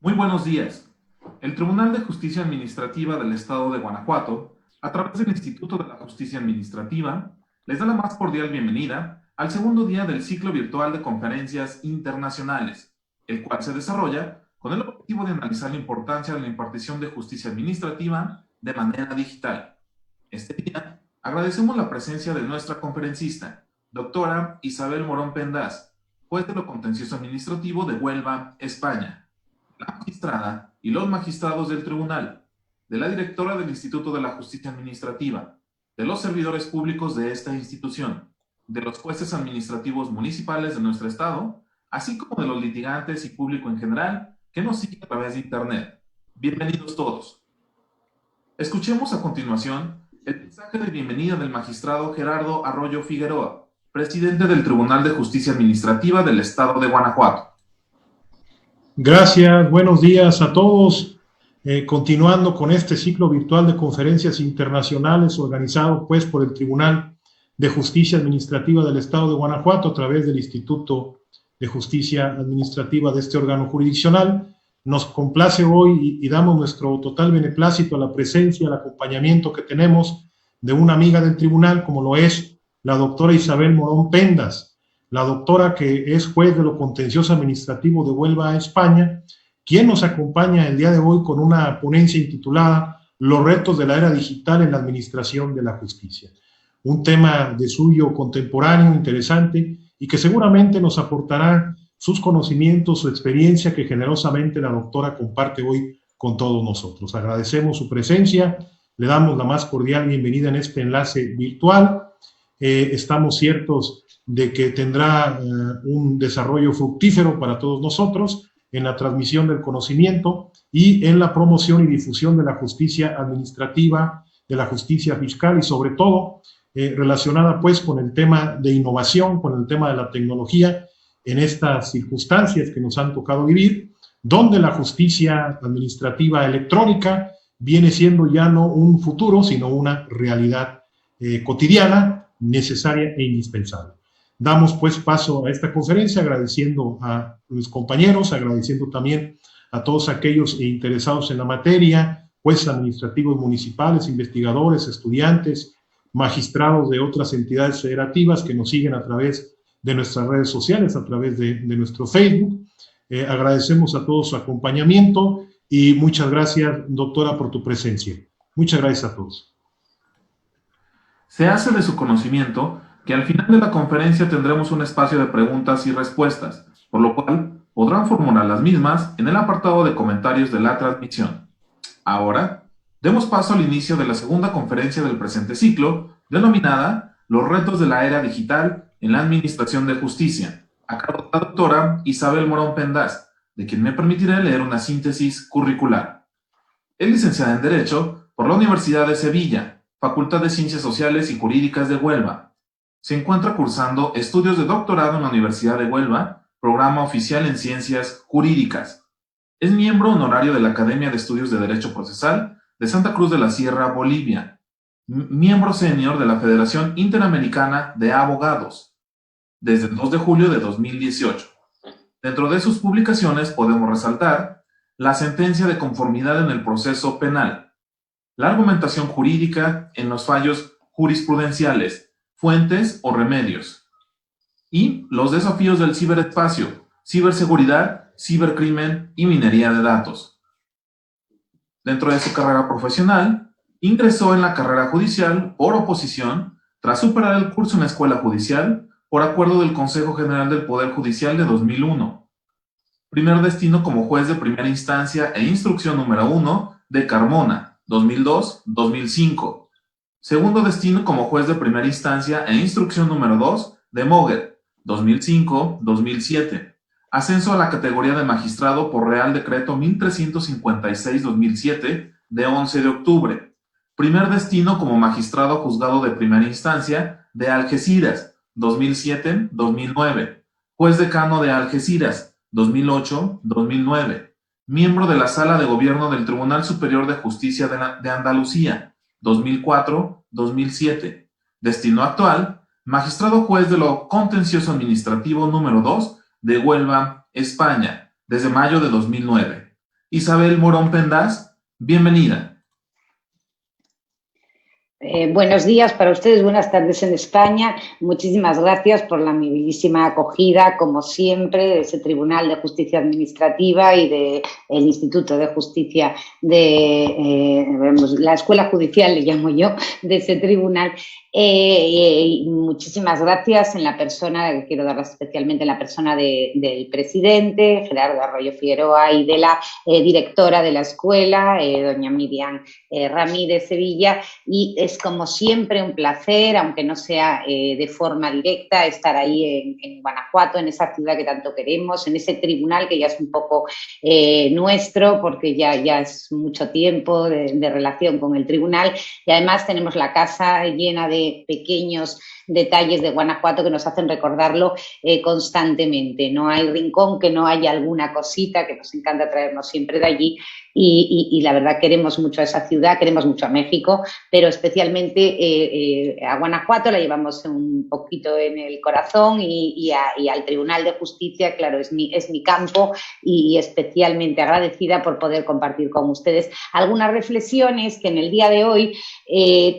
Muy buenos días. El Tribunal de Justicia Administrativa del Estado de Guanajuato, a través del Instituto de la Justicia Administrativa, les da la más cordial bienvenida al segundo día del ciclo virtual de conferencias internacionales, el cual se desarrolla con el objetivo de analizar la importancia de la impartición de justicia administrativa de manera digital. Este día agradecemos la presencia de nuestra conferencista, doctora Isabel Morón Pendas, juez de lo contencioso administrativo de Huelva, España, la magistrada y los magistrados del tribunal, de la directora del Instituto de la Justicia Administrativa, de los servidores públicos de esta institución, de los jueces administrativos municipales de nuestro estado, así como de los litigantes y público en general que nos sigue a través de Internet. Bienvenidos todos. Escuchemos a continuación el mensaje de bienvenida del magistrado Gerardo Arroyo Figueroa, presidente del Tribunal de Justicia Administrativa del Estado de Guanajuato. Gracias, buenos días a todos. Continuando con este ciclo virtual de conferencias internacionales organizado pues por el Tribunal de Justicia Administrativa del Estado de Guanajuato a través del Instituto de Justicia Administrativa de este órgano jurisdiccional. Nos complace hoy y damos nuestro total beneplácito a la presencia, al acompañamiento que tenemos de una amiga del tribunal como lo es la doctora Isabel Morón Pendas, la doctora que es juez de lo contencioso administrativo de Huelva, España, quien nos acompaña el día de hoy con una ponencia intitulada Los retos de la era digital en la administración de la justicia. Un tema de suyo contemporáneo, interesante, y que seguramente nos aportará sus conocimientos, su experiencia que generosamente la doctora comparte hoy con todos nosotros. Agradecemos su presencia, le damos la más cordial bienvenida en este enlace virtual. Estamos ciertos de que tendrá un desarrollo fructífero para todos nosotros en la transmisión del conocimiento y en la promoción y difusión de la justicia administrativa, de la justicia fiscal y sobre todo relacionada pues con el tema de innovación, con el tema de la tecnología en estas circunstancias que nos han tocado vivir, donde la justicia administrativa electrónica viene siendo ya no un futuro, sino una realidad cotidiana, necesaria e indispensable. Damos pues paso a esta conferencia agradeciendo a los compañeros, agradeciendo también a todos aquellos interesados en la materia, jueces administrativos municipales, investigadores, estudiantes, magistrados de otras entidades federativas que nos siguen a través de nuestras redes sociales, a través de nuestro Facebook. Agradecemos a todos su acompañamiento y muchas gracias, doctora, por tu presencia. Muchas gracias a todos. Se hace de su conocimiento que al final de la conferencia tendremos un espacio de preguntas y respuestas, por lo cual podrán formular las mismas en el apartado de comentarios de la transmisión. Ahora, demos paso al inicio de la segunda conferencia del presente ciclo, denominada Los retos de la era digital en la administración de justicia, a cargo de la doctora Isabel Morón Pendas, de quien me permitiré leer una síntesis curricular. Es licenciada en Derecho por la Universidad de Sevilla, Facultad de Ciencias Sociales y Jurídicas de Huelva. Se encuentra cursando estudios de doctorado en la Universidad de Huelva, programa oficial en Ciencias Jurídicas. Es miembro honorario de la Academia de Estudios de Derecho Procesal de Santa Cruz de la Sierra, Bolivia. Miembro senior de la Federación Interamericana de Abogados, desde el 2 de julio de 2018. Dentro de sus publicaciones podemos resaltar la sentencia de conformidad en el proceso penal, la argumentación jurídica en los fallos jurisprudenciales, fuentes o remedios, y los desafíos del ciberespacio, ciberseguridad, cibercrimen y minería de datos. Dentro de su carrera profesional, ingresó en la carrera judicial por oposición tras superar el curso en la escuela judicial por acuerdo del Consejo General del Poder Judicial de 2001. Primer destino como juez de primera instancia e instrucción número 1 de Carmona, 2002-2005. Segundo destino como juez de primera instancia e instrucción número 2 de Moguer, 2005-2007. Ascenso a la categoría de magistrado por Real Decreto 1356-2007 de 11 de octubre. Primer destino como magistrado juzgado de primera instancia de Algeciras, 2007-2009. Juez decano de Algeciras, 2008-2009. Miembro de la Sala de Gobierno del Tribunal Superior de Justicia de Andalucía, 2004-2007. Destino actual, magistrado juez de lo contencioso administrativo número 2 de Huelva, España, desde mayo de 2009. Isabel Morón Pendas, bienvenida. Buenos días para ustedes, buenas tardes en España. Muchísimas gracias por la amabilísima acogida, como siempre, de ese Tribunal de Justicia Administrativa y del Instituto de Justicia de la Escuela Judicial, le llamo yo, de ese tribunal. Muchísimas gracias en la persona, que quiero dar especialmente en la persona del presidente, Gerardo Arroyo Figueroa, y de la directora de la escuela, doña Miriam Ramírez Sevilla, y es como siempre un placer, aunque no sea de forma directa, estar ahí en Guanajuato, en esa ciudad que tanto queremos, en ese tribunal que ya es un poco nuestro, porque ya es mucho tiempo de relación con el tribunal, y además tenemos la casa llena de pequeños detalles de Guanajuato que nos hacen recordarlo constantemente. No hay rincón que no haya alguna cosita, que nos encanta traernos siempre de allí, y la verdad queremos mucho a esa ciudad, queremos mucho a México, pero especialmente a Guanajuato la llevamos un poquito en el corazón, y al Tribunal de Justicia, claro, es mi campo, y especialmente agradecida por poder compartir con ustedes algunas reflexiones que en el día de hoy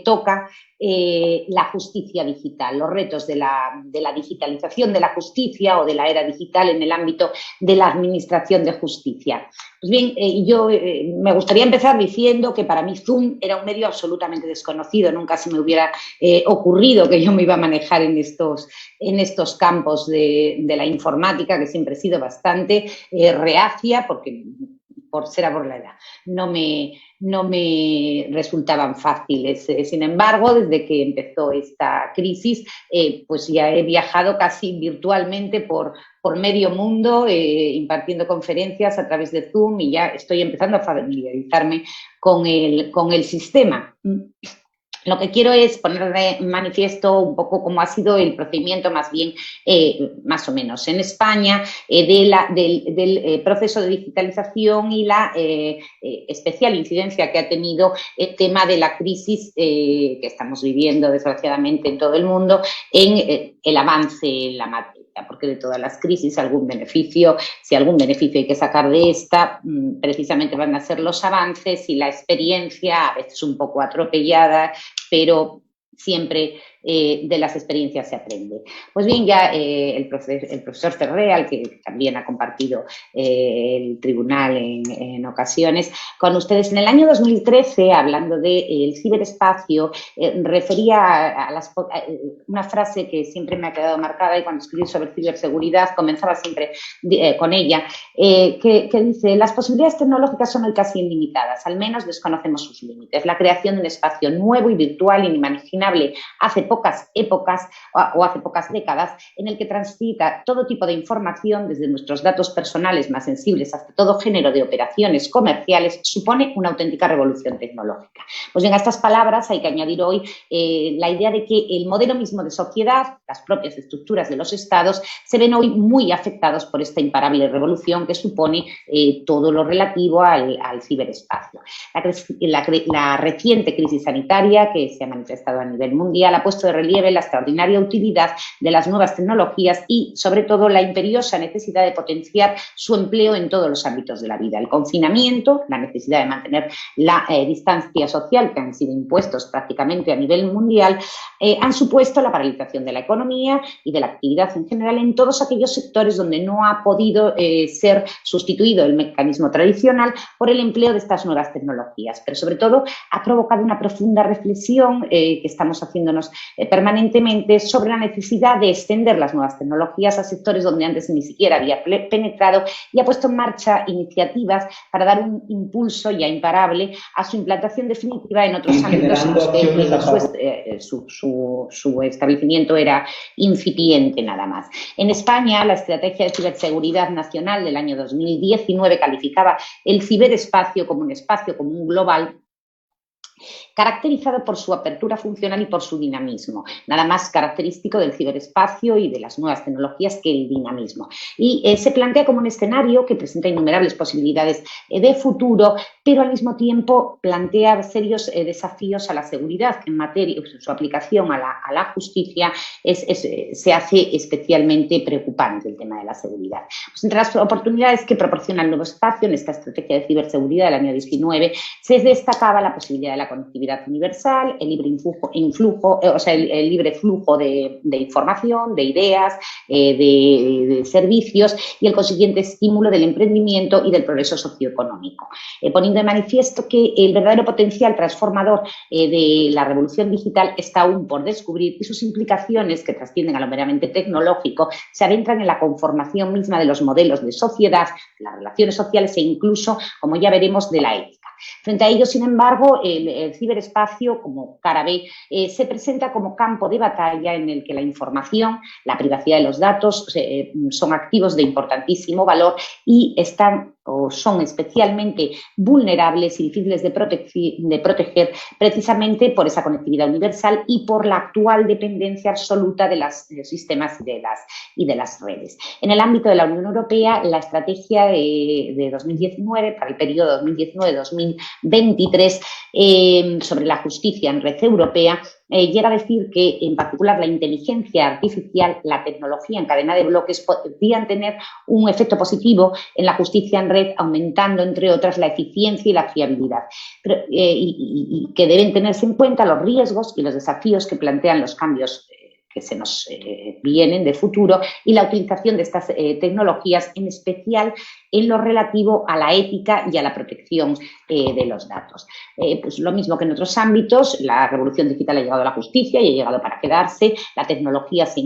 toca la justicia digital, los retos de la digitalización de la justicia o de la era digital en el ámbito de la administración de justicia. Pues bien, yo me gustaría empezar diciendo que para mí Zoom era un medio absolutamente desconocido, nunca se me hubiera ocurrido que yo me iba a manejar en estos campos de la informática, que siempre he sido bastante reacia, porque será por la edad, no me resultaban fáciles. Sin embargo, desde que empezó esta crisis, pues ya he viajado casi virtualmente por medio mundo, impartiendo conferencias a través de Zoom, y ya estoy empezando a familiarizarme con el sistema. Lo que quiero es poner de manifiesto un poco cómo ha sido el procedimiento, más bien, más o menos, en España, del proceso de digitalización y la especial incidencia que ha tenido el tema de la crisis que estamos viviendo, desgraciadamente, en todo el mundo, en el avance en la materia. Porque de todas las crisis, si algún beneficio hay que sacar de esta, precisamente van a ser los avances y la experiencia, a veces un poco atropellada, pero siempre de las experiencias se aprende. Pues bien, ya el profesor Ferrer, que también ha compartido el tribunal en ocasiones con ustedes, en el año 2013, hablando del ciberespacio, refería a una frase que siempre me ha quedado marcada, y cuando escribí sobre ciberseguridad comenzaba siempre con ella, que dice: las posibilidades tecnológicas son hoy casi ilimitadas, al menos desconocemos sus límites. La creación de un espacio nuevo y virtual inimaginable hace pocas épocas o hace pocas décadas, en el que transita todo tipo de información, desde nuestros datos personales más sensibles hasta todo género de operaciones comerciales, supone una auténtica revolución tecnológica. Pues bien, a estas palabras hay que añadir hoy la idea de que el modelo mismo de sociedad, las propias estructuras de los estados, se ven hoy muy afectados por esta imparable revolución que supone todo lo relativo al ciberespacio. La reciente crisis sanitaria que se ha manifestado a nivel mundial ha puesto de relieve la extraordinaria utilidad de las nuevas tecnologías y, sobre todo, la imperiosa necesidad de potenciar su empleo en todos los ámbitos de la vida. El confinamiento, la necesidad de mantener la distancia social, que han sido impuestos prácticamente a nivel mundial, han supuesto la paralización de la economía y de la actividad en general en todos aquellos sectores donde no ha podido ser sustituido el mecanismo tradicional por el empleo de estas nuevas tecnologías. Pero, sobre todo, ha provocado una profunda reflexión que estamos haciéndonos permanentemente sobre la necesidad de extender las nuevas tecnologías a sectores donde antes ni siquiera había penetrado, y ha puesto en marcha iniciativas para dar un impulso ya imparable a su implantación definitiva en otros ámbitos en los que su establecimiento era incipiente nada más. En España, la Estrategia de Ciberseguridad Nacional del año 2019 calificaba el ciberespacio como un espacio común global caracterizado por su apertura funcional y por su dinamismo, nada más característico del ciberespacio y de las nuevas tecnologías que el dinamismo. Y se plantea como un escenario que presenta innumerables posibilidades de futuro, pero al mismo tiempo plantea serios desafíos a la seguridad, que en materia, su aplicación a la justicia se hace especialmente preocupante el tema de la seguridad. Pues entre las oportunidades que proporciona el nuevo espacio en esta estrategia de ciberseguridad del año 19 se destacaba la posibilidad de la conectividad universal, el libre el libre flujo de información, de ideas, de servicios y el consiguiente estímulo del emprendimiento y del progreso socioeconómico, poniendo de manifiesto que el verdadero potencial transformador de la revolución digital está aún por descubrir y sus implicaciones, que trascienden a lo meramente tecnológico, se adentran en la conformación misma de los modelos de sociedad, las relaciones sociales e incluso, como ya veremos, de la ética. Frente a ello, sin embargo, el ciberespacio, como cara B, se presenta como campo de batalla en el que la información, la privacidad de los datos son activos de importantísimo valor y son especialmente vulnerables y difíciles de proteger precisamente por esa conectividad universal y por la actual dependencia absoluta de los sistemas y de las redes. En el ámbito de la Unión Europea, la estrategia de 2019, para el periodo 2019-2023, sobre la justicia en red europea, llega a decir que, en particular, la inteligencia artificial, la tecnología en cadena de bloques podrían tener un efecto positivo en la justicia en red, aumentando, entre otras, la eficiencia y la fiabilidad, y que deben tenerse en cuenta los riesgos y los desafíos que plantean los cambios que se nos vienen de futuro y la utilización de estas tecnologías, en especial en lo relativo a la ética y a la protección de los datos. Pues lo mismo que en otros ámbitos, la revolución digital ha llegado a la justicia y ha llegado para quedarse. La tecnología se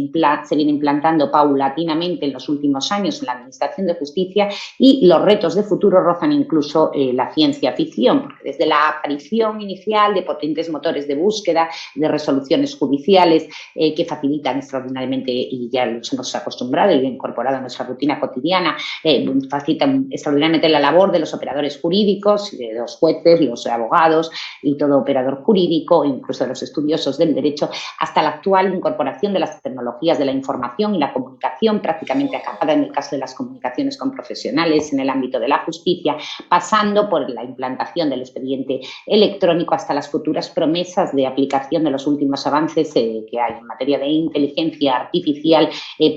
viene implantando paulatinamente en los últimos años en la administración de justicia y los retos de futuro rozan incluso la ciencia ficción, porque desde la aparición inicial de potentes motores de búsqueda, de resoluciones judiciales que facilitan extraordinariamente, y ya nos hemos acostumbrado y incorporado a nuestra rutina cotidiana, facilitan extraordinariamente la labor de los operadores jurídicos, de los jueces, los abogados y todo operador jurídico, incluso de los estudiosos del derecho, hasta la actual incorporación de las tecnologías de la información y la comunicación, prácticamente acabada en el caso de las comunicaciones con profesionales en el ámbito de la justicia, pasando por la implantación del expediente electrónico hasta las futuras promesas de aplicación de los últimos avances que hay en materia de inteligencia artificial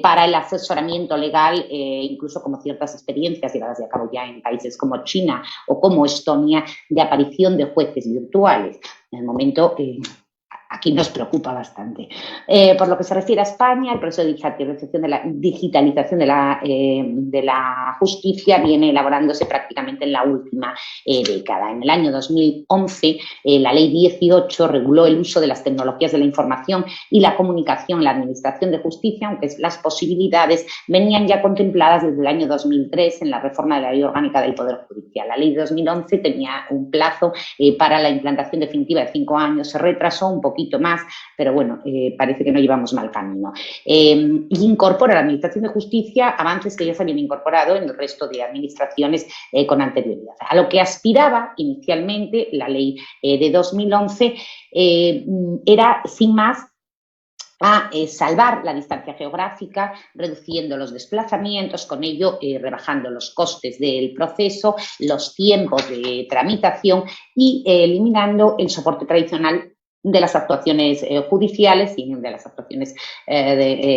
para el asesoramiento legal, incluso como ciertas experiencias llevadas a cabo ya en países como China o como Estonia, de aparición de jueces virtuales. En el momento aquí nos preocupa bastante. Por lo que se refiere a España, el proceso de digitalización de la justicia viene elaborándose prácticamente en la última década. En el año 2011, la Ley 18 reguló el uso de las tecnologías de la información y la comunicación en la Administración de Justicia, aunque las posibilidades venían ya contempladas desde el año 2003 en la reforma de la Ley Orgánica del Poder Judicial. La Ley de 2011 tenía un plazo para la implantación definitiva de 5 años, se retrasó un poquito más, pero bueno, parece que no llevamos mal camino. Y incorpora a la Administración de Justicia avances que ya se habían incorporado en el resto de administraciones con anterioridad. A lo que aspiraba inicialmente la ley de 2011 era, sin más, a salvar la distancia geográfica, reduciendo los desplazamientos, con ello rebajando los costes del proceso, los tiempos de tramitación y eliminando el soporte tradicional de las actuaciones judiciales y de las actuaciones de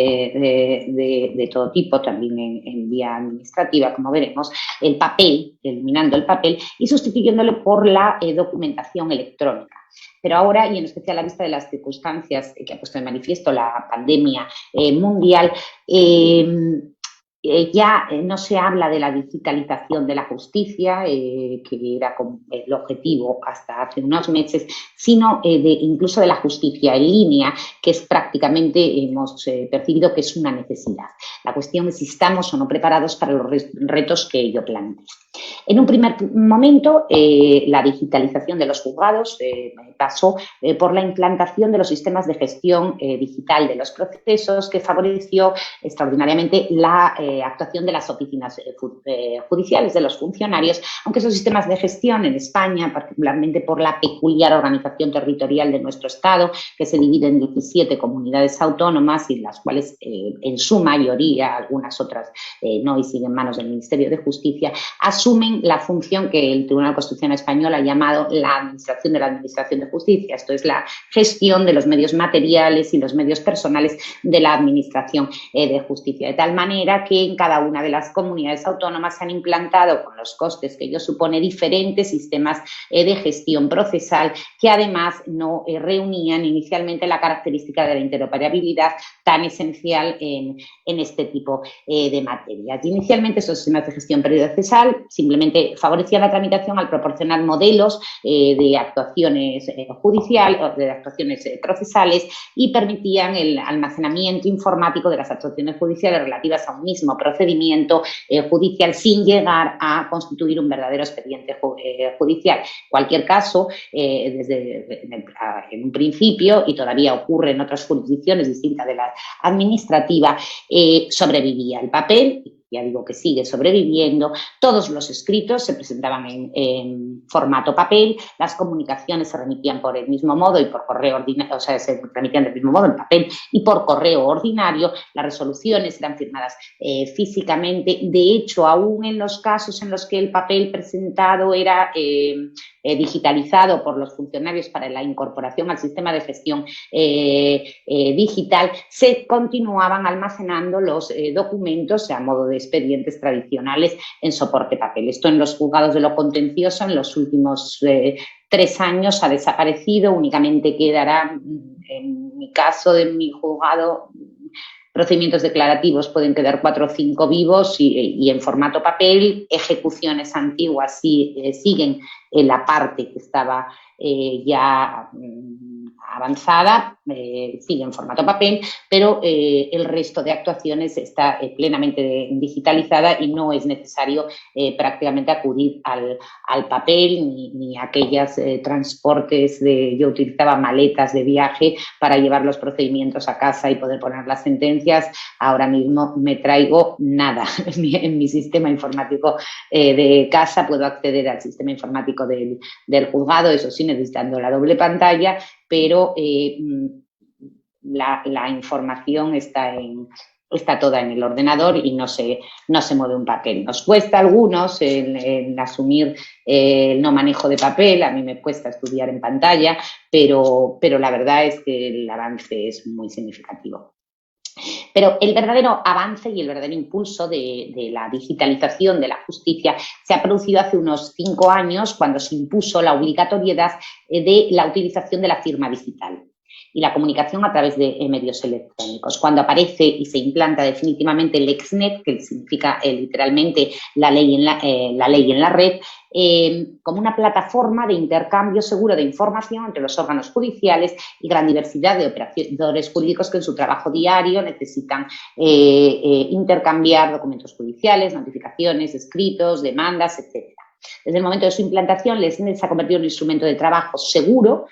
todo tipo, también en vía administrativa, como veremos, el papel, eliminando el papel y sustituyéndolo por la documentación electrónica. Pero ahora, y en especial a la vista de las circunstancias que ha puesto de manifiesto la pandemia mundial, ya no se habla de la digitalización de la justicia, que era el objetivo hasta hace unos meses, sino incluso de la justicia en línea, que es prácticamente, hemos percibido que es una necesidad. La cuestión es si estamos o no preparados para los retos que ello plantea. En un primer momento, la digitalización de los juzgados pasó por la implantación de los sistemas de gestión digital de los procesos, que favoreció extraordinariamente la actuación de las oficinas judiciales, de los funcionarios, aunque esos sistemas de gestión en España, particularmente por la peculiar organización territorial de nuestro Estado, que se divide en 17 comunidades autónomas y las cuales en su mayoría, algunas otras no y siguen en manos del Ministerio de Justicia, asumen la función que el Tribunal Constitucional Español ha llamado la administración de la Administración de Justicia, esto es la gestión de los medios materiales y los medios personales de la Administración de Justicia, de tal manera que en cada una de las comunidades autónomas se han implantado, con los costes que ello supone, diferentes sistemas de gestión procesal que además no reunían inicialmente la característica de la interoperabilidad tan esencial en este tipo de materias. Y inicialmente esos sistemas de gestión procesal simplemente favorecían la tramitación al proporcionar modelos de actuaciones judiciales, de actuaciones procesales, y permitían el almacenamiento informático de las actuaciones judiciales relativas a un mismo procedimiento judicial sin llegar a constituir un verdadero expediente judicial. En cualquier caso, en un principio, y todavía ocurre en otras jurisdicciones distintas de la administrativa, sobrevivía el papel. Ya digo que sigue sobreviviendo, todos los escritos se presentaban en formato papel, las comunicaciones se remitían por el mismo modo y por correo ordinario, o sea, se remitían del mismo modo en papel y por correo ordinario, las resoluciones eran firmadas físicamente. De hecho, aún en los casos en los que el papel presentado era digitalizado por los funcionarios para la incorporación al sistema de gestión digital, se continuaban almacenando los documentos a modo de expedientes tradicionales en soporte papel. Esto en los juzgados de lo contencioso en los últimos 3 años ha desaparecido, únicamente quedará, en mi caso, de mi juzgado, procedimientos declarativos pueden quedar 4 o 5 vivos y en formato papel. Ejecuciones antiguas siguen en la parte que estaba ya avanzada, sigue en formato papel, pero el resto de actuaciones está plenamente digitalizada y no es necesario prácticamente acudir al papel ni a aquellos transportes yo utilizaba maletas de viaje para llevar los procedimientos a casa y poder poner las sentencias. Ahora mismo me traigo nada. En mi sistema informático de casa puedo acceder al sistema informático del juzgado, eso sí, necesitando la doble pantalla, pero la información está toda en el ordenador y no se mueve un papel. Nos cuesta a algunos el asumir el no manejo de papel, a mí me cuesta estudiar en pantalla, pero la verdad es que el avance es muy significativo. Pero el verdadero avance y el verdadero impulso de la digitalización de la justicia se ha producido hace unos 5 años, cuando se impuso la obligatoriedad de la utilización de la firma digital y la comunicación a través de medios electrónicos. Cuando aparece y se implanta definitivamente el LexNet, que significa literalmente la ley en la red, como una plataforma de intercambio seguro de información entre los órganos judiciales y gran diversidad de operadores jurídicos que en su trabajo diario necesitan intercambiar documentos judiciales, notificaciones, escritos, demandas, etc. Desde el momento de su implantación, LexNet se ha convertido en un instrumento de trabajo seguro,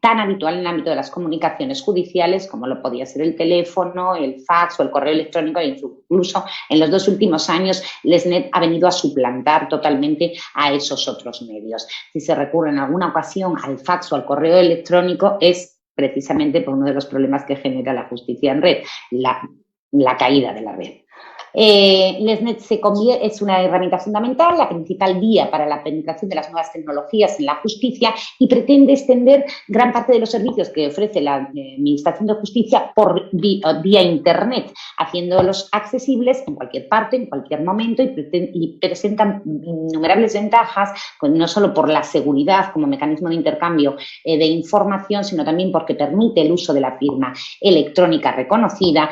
tan habitual en el ámbito de las comunicaciones judiciales como lo podía ser el teléfono, el fax o el correo electrónico, e incluso en los 2 últimos años LexNet ha venido a suplantar totalmente a esos otros medios. Si se recurre en alguna ocasión al fax o al correo electrónico es precisamente por uno de los problemas que genera la justicia en red, la caída de la red. LexNet es una herramienta fundamental, la principal guía para la penetración de las nuevas tecnologías en la justicia y pretende extender gran parte de los servicios que ofrece la Administración de Justicia por vía Internet, haciéndolos accesibles en cualquier parte, en cualquier momento y presentan innumerables ventajas, no solo por la seguridad como mecanismo de intercambio de información, sino también porque permite el uso de la firma electrónica reconocida,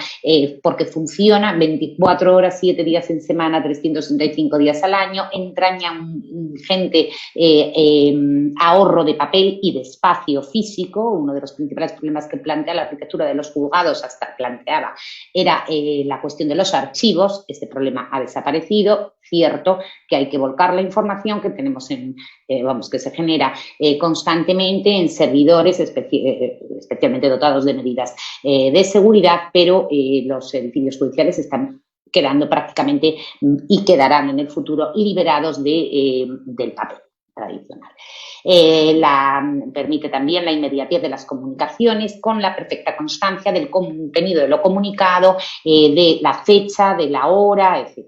porque funciona 24 24 horas, 7 días en semana, 365 días al año, entraña un ingente ahorro de papel y de espacio físico. Uno de los principales problemas que plantea la arquitectura de los juzgados hasta planteaba era la cuestión de los archivos. Este problema ha desaparecido. Cierto que hay que volcar la información que tenemos que se genera constantemente en servidores especialmente dotados de medidas de seguridad, pero los edificios judiciales están quedando prácticamente y quedarán en el futuro liberados del papel tradicional. Permite también la inmediatez de las comunicaciones con la perfecta constancia del contenido de lo comunicado, de la fecha, de la hora, etc.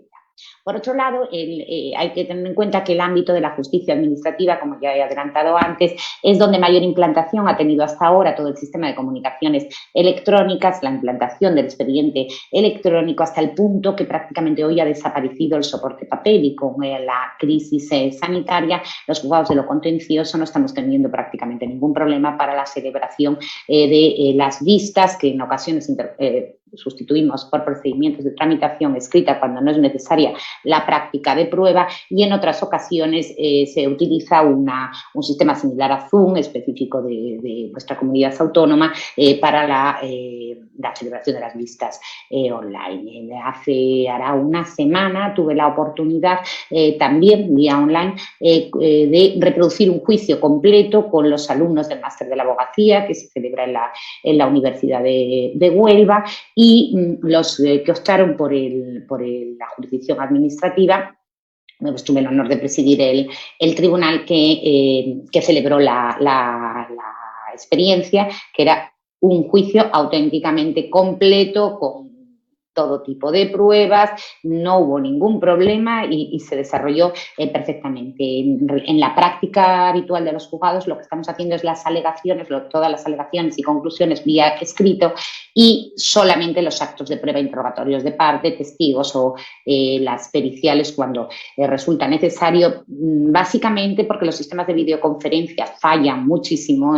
Por otro lado, hay que tener en cuenta que el ámbito de la justicia administrativa, como ya he adelantado antes, es donde mayor implantación ha tenido hasta ahora todo el sistema de comunicaciones electrónicas, la implantación del expediente electrónico, hasta el punto que prácticamente hoy ha desaparecido el soporte papel, y con la crisis sanitaria, los juzgados de lo contencioso no estamos teniendo prácticamente ningún problema para la celebración de las vistas, que en ocasiones sustituimos por procedimientos de tramitación escrita cuando no es necesaria la práctica de prueba, y en otras ocasiones se utiliza un sistema similar a Zoom, específico de nuestra comunidad autónoma, para la celebración de las vistas online. Hará una semana tuve la oportunidad también vía online de reproducir un juicio completo con los alumnos del máster de la abogacía que se celebra en la Universidad de Huelva, y los que optaron por la jurisdicción administrativa. Pues tuve el honor de presidir el tribunal que celebró la experiencia, que era un juicio auténticamente completo, con todo tipo de pruebas, no hubo ningún problema y se desarrolló perfectamente. En la práctica habitual de los juzgados lo que estamos haciendo es todas las alegaciones y conclusiones vía escrito, y solamente los actos de prueba, interrogatorios de parte, testigos o las periciales cuando resulta necesario, básicamente porque los sistemas de videoconferencia fallan muchísimo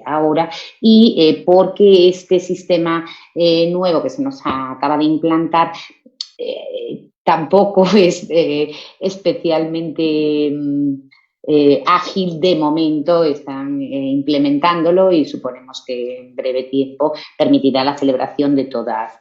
ahora, y porque este sistema nuevo que se nos acaba de implantar tampoco es especialmente ágil de momento. Están implementándolo y suponemos que en breve tiempo permitirá la celebración de todas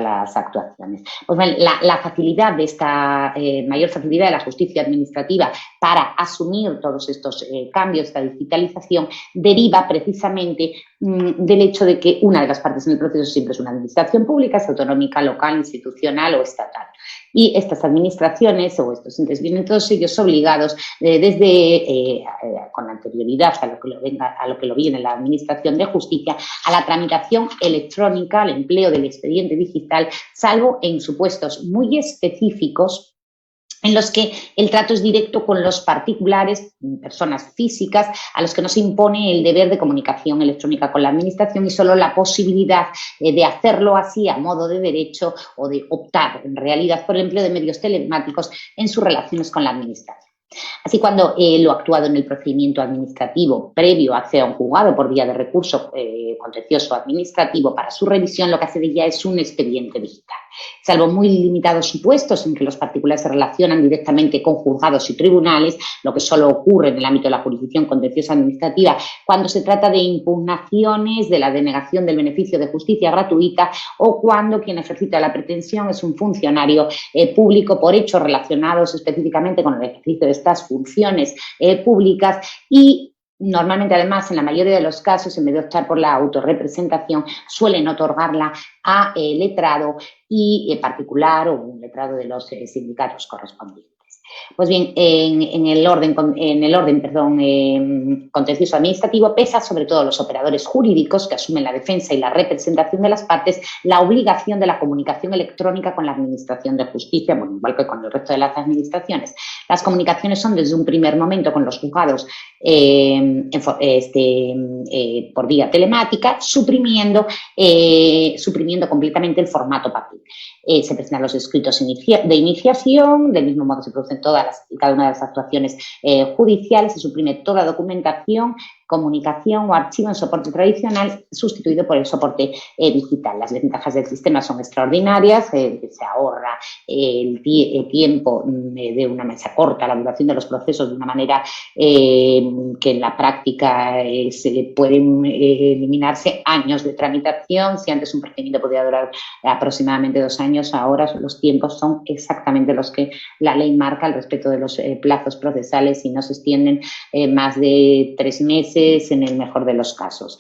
las actuaciones. Pues bien, la facilidad de esta mayor facilidad de la justicia administrativa para asumir todos estos cambios, esta digitalización, deriva precisamente del hecho de que una de las partes en el proceso siempre es una administración pública, es autonómica, local, institucional o estatal. Y estas administraciones o estos entes vienen todos ellos obligados con anterioridad a lo que lo viene la Administración de Justicia, a la tramitación electrónica, al empleo del expediente digital, salvo en supuestos muy específicos en los que el trato es directo con los particulares, personas físicas, a los que no se impone el deber de comunicación electrónica con la Administración, y solo la posibilidad de hacerlo así a modo de derecho, o de optar en realidad por el empleo de medios telemáticos en sus relaciones con la Administración. Así, cuando lo actuado en el procedimiento administrativo previo accede a un juzgado por vía de recurso contencioso administrativo para su revisión, lo que hace de ella es un expediente digital. Salvo muy limitados supuestos en que los particulares se relacionan directamente con juzgados y tribunales, lo que solo ocurre en el ámbito de la jurisdicción contenciosa administrativa cuando se trata de impugnaciones de la denegación del beneficio de justicia gratuita, o cuando quien ejercita la pretensión es un funcionario público por hechos relacionados específicamente con el ejercicio de estas funciones públicas, y normalmente, además, en la mayoría de los casos, en vez de optar por la autorrepresentación, suelen otorgarla a letrado y particular, o un letrado de los sindicatos correspondientes. Pues bien, en el orden contencioso administrativo pesa sobre todo los operadores jurídicos que asumen la defensa y la representación de las partes la obligación de la comunicación electrónica con la Administración de Justicia, bueno, igual que con el resto de las administraciones. Las comunicaciones son desde un primer momento con los juzgados por vía telemática, suprimiendo completamente el formato papel. Se presentan los escritos de iniciación, del mismo modo se producen todas y cada una de las actuaciones judiciales, se suprime toda documentación comunicación o archivo en soporte tradicional sustituido por el soporte digital. Las ventajas del sistema son extraordinarias, se ahorra el tiempo de una mesa corta, la duración de los procesos de una manera que en la práctica se pueden eliminarse años de tramitación. Si antes un procedimiento podía durar aproximadamente 2 años, ahora los tiempos son exactamente los que la ley marca al respecto de los plazos procesales y no se extienden más de 3 meses en el mejor de los casos.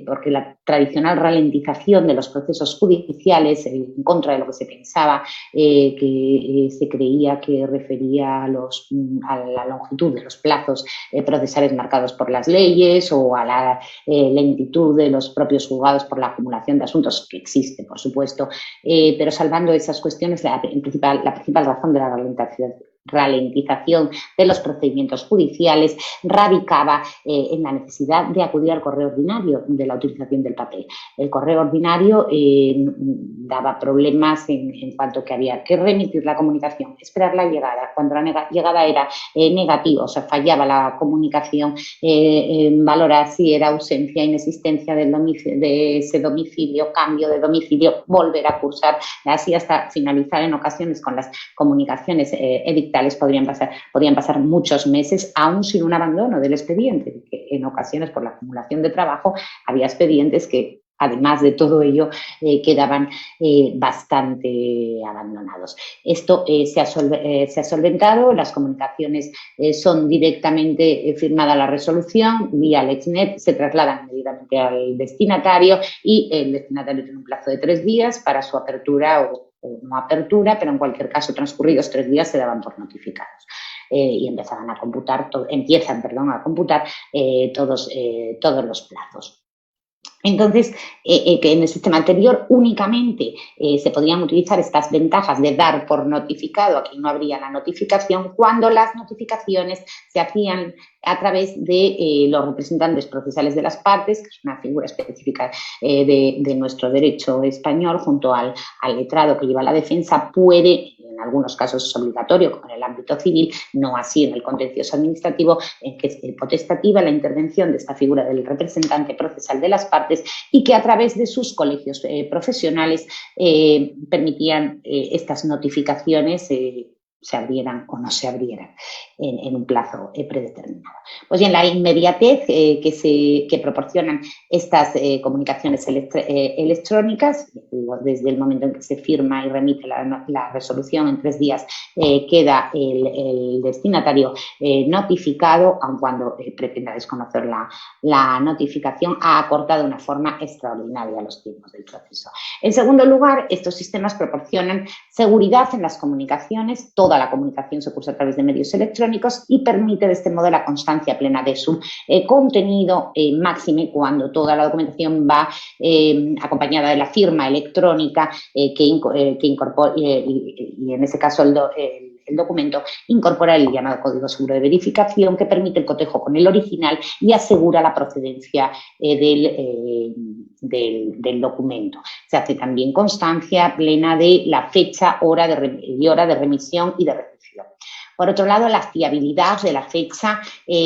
Porque la tradicional ralentización de los procesos judiciales, en contra de lo que se pensaba, que se creía que refería a la longitud de los plazos procesales marcados por las leyes o a la lentitud de los propios juzgados por la acumulación de asuntos, que existe, por supuesto, pero salvando esas cuestiones, la principal razón de la ralentización de los procedimientos judiciales radicaba en la necesidad de acudir al correo ordinario, de la utilización del papel. El correo ordinario daba problemas en cuanto que había que remitir la comunicación, esperar la llegada. Cuando la llegada era negativa, o sea, fallaba la comunicación, valorar si era ausencia, inexistencia de ese domicilio, cambio de domicilio, volver a cursar, así hasta finalizar en ocasiones con las comunicaciones edictales. Podían pasar muchos meses, aún sin un abandono del expediente, que en ocasiones por la acumulación de trabajo había expedientes que, además de todo ello, quedaban bastante abandonados. Esto se ha solventado, las comunicaciones son directamente firmada la resolución, vía LexNet, se trasladan inmediatamente al destinatario y el destinatario tiene un plazo de 3 días para su apertura o no apertura, pero en cualquier caso, transcurridos 3 días se daban por notificados. Y empiezan a computar todos los plazos. Entonces, que en el sistema anterior únicamente se podían utilizar estas ventajas de dar por notificado a quien no habría la notificación cuando las notificaciones se hacían a través de los representantes procesales de las partes, que es una figura específica de nuestro derecho español, junto al letrado que lleva la defensa, puede, en algunos casos es obligatorio, como en el ámbito civil, no así en el contencioso administrativo, en que es potestativa la intervención de esta figura del representante procesal de las partes y que a través de sus colegios profesionales permitían estas notificaciones se abrieran o no se abrieran en un plazo predeterminado. Pues bien, la inmediatez que proporcionan estas comunicaciones electrónicas, desde el momento en que se firma y remite la resolución en 3 días, queda el destinatario notificado, aun cuando pretenda desconocer la notificación, ha acortado de una forma extraordinaria los tiempos del proceso. En segundo lugar, estos sistemas proporcionan seguridad en las comunicaciones. Toda la comunicación se cursa a través de medios electrónicos y permite de este modo la constancia plena de su contenido, máxime cuando toda la documentación va acompañada de la firma electrónica que incorpora, y en ese caso el documento incorpora el llamado código seguro de verificación que permite el cotejo con el original y asegura la procedencia del documento. Se hace también constancia plena de la fecha, hora de remisión y de recepción. Por otro lado, la fiabilidad de la fecha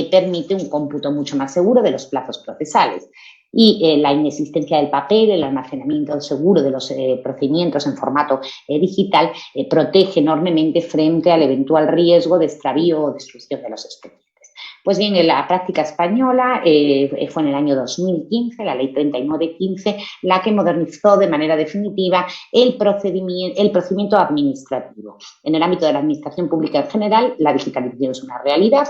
permite un cómputo mucho más seguro de los plazos procesales. Y la inexistencia del papel, el almacenamiento seguro de los procedimientos en formato digital protege enormemente frente al eventual riesgo de extravío o destrucción de los expedientes. Pues bien, en la práctica española fue en el año 2015, la Ley 3915, la que modernizó de manera definitiva el procedimiento administrativo. En el ámbito de la administración pública en general, la digitalización es una realidad.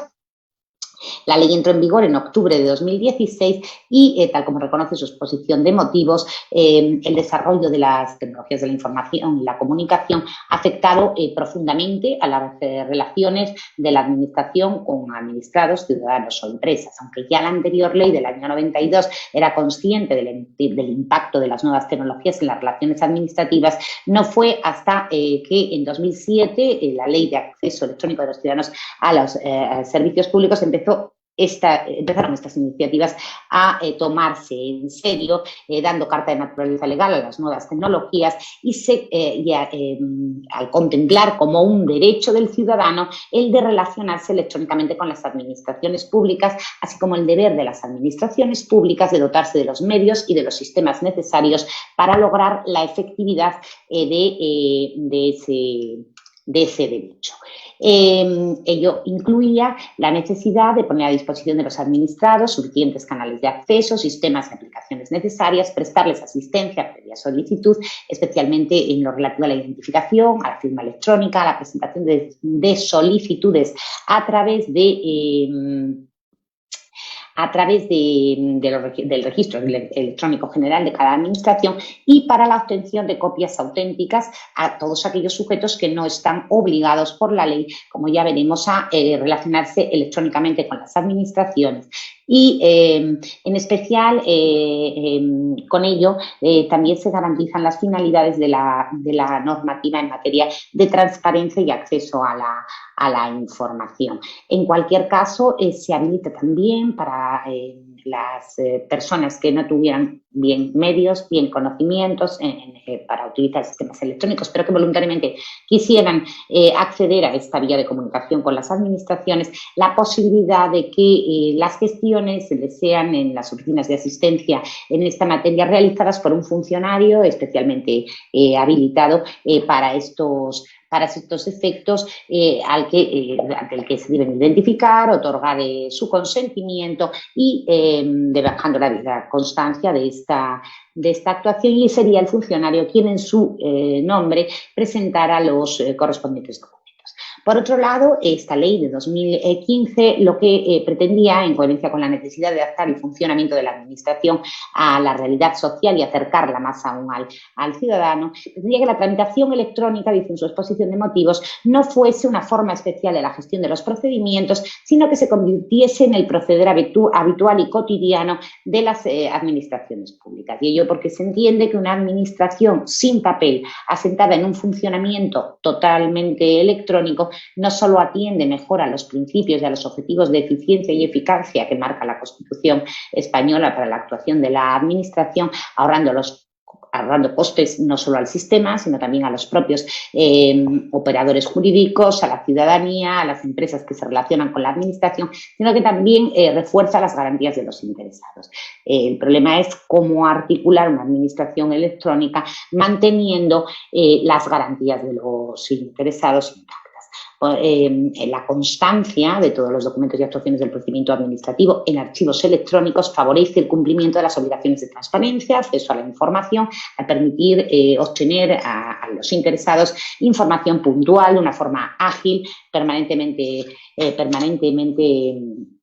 La ley entró en vigor en octubre de 2016 y, tal como reconoce su exposición de motivos, el desarrollo de las tecnologías de la información y la comunicación ha afectado profundamente a las relaciones de la administración con administrados, ciudadanos o empresas. Aunque ya la anterior ley del año 92 era consciente del impacto de las nuevas tecnologías en las relaciones administrativas, no fue hasta que en 2007 la ley de acceso electrónico de los ciudadanos a los servicios públicos empezó empezaron estas iniciativas a tomarse en serio, dando carta de naturaleza legal a las nuevas tecnologías al contemplar como un derecho del ciudadano el de relacionarse electrónicamente con las administraciones públicas, así como el deber de las administraciones públicas de dotarse de los medios y de los sistemas necesarios para lograr la efectividad de ese derecho. Ello incluía la necesidad de poner a disposición de los administrados suficientes canales de acceso, sistemas y aplicaciones necesarias, prestarles asistencia previa solicitud, especialmente en lo relativo a la identificación, a la firma electrónica, a la presentación de solicitudes a través del registro electrónico general de cada administración y para la obtención de copias auténticas a todos aquellos sujetos que no están obligados por la ley, como ya veremos, a relacionarse electrónicamente con las administraciones. Y en especial con ello también se garantizan las finalidades de la normativa en materia de transparencia y acceso a la información. En cualquier caso, se habilita también para las personas que no tuvieran bien medios, bien conocimientos para utilizar sistemas electrónicos, pero que voluntariamente quisieran acceder a esta vía de comunicación con las administraciones, la posibilidad de que las gestiones les sean en las oficinas de asistencia en esta materia realizadas por un funcionario especialmente habilitado para estos efectos ante el que se deben identificar, otorgar su consentimiento y dejando la constancia de esta actuación, y sería el funcionario quien en su nombre presentara los correspondientes documentos. Por otro lado, esta ley de 2015 lo que pretendía, en coherencia con la necesidad de adaptar el funcionamiento de la administración a la realidad social y acercarla más aún al ciudadano, pretendía que la tramitación electrónica, dice en su exposición de motivos, no fuese una forma especial de la gestión de los procedimientos, sino que se convirtiese en el proceder habitual y cotidiano de las administraciones públicas. Y ello porque se entiende que una administración sin papel, asentada en un funcionamiento totalmente electrónico, no solo atiende mejor a los principios y a los objetivos de eficiencia y eficacia que marca la Constitución española para la actuación de la administración, ahorrando costes no solo al sistema, sino también a los propios operadores jurídicos, a la ciudadanía, a las empresas que se relacionan con la administración, sino que también refuerza las garantías de los interesados. El problema es cómo articular una administración electrónica manteniendo las garantías de los interesados intactas. La constancia de todos los documentos y actuaciones del procedimiento administrativo en archivos electrónicos favorece el cumplimiento de las obligaciones de transparencia, acceso a la información, a permitir obtener a los interesados información puntual de una forma ágil, permanentemente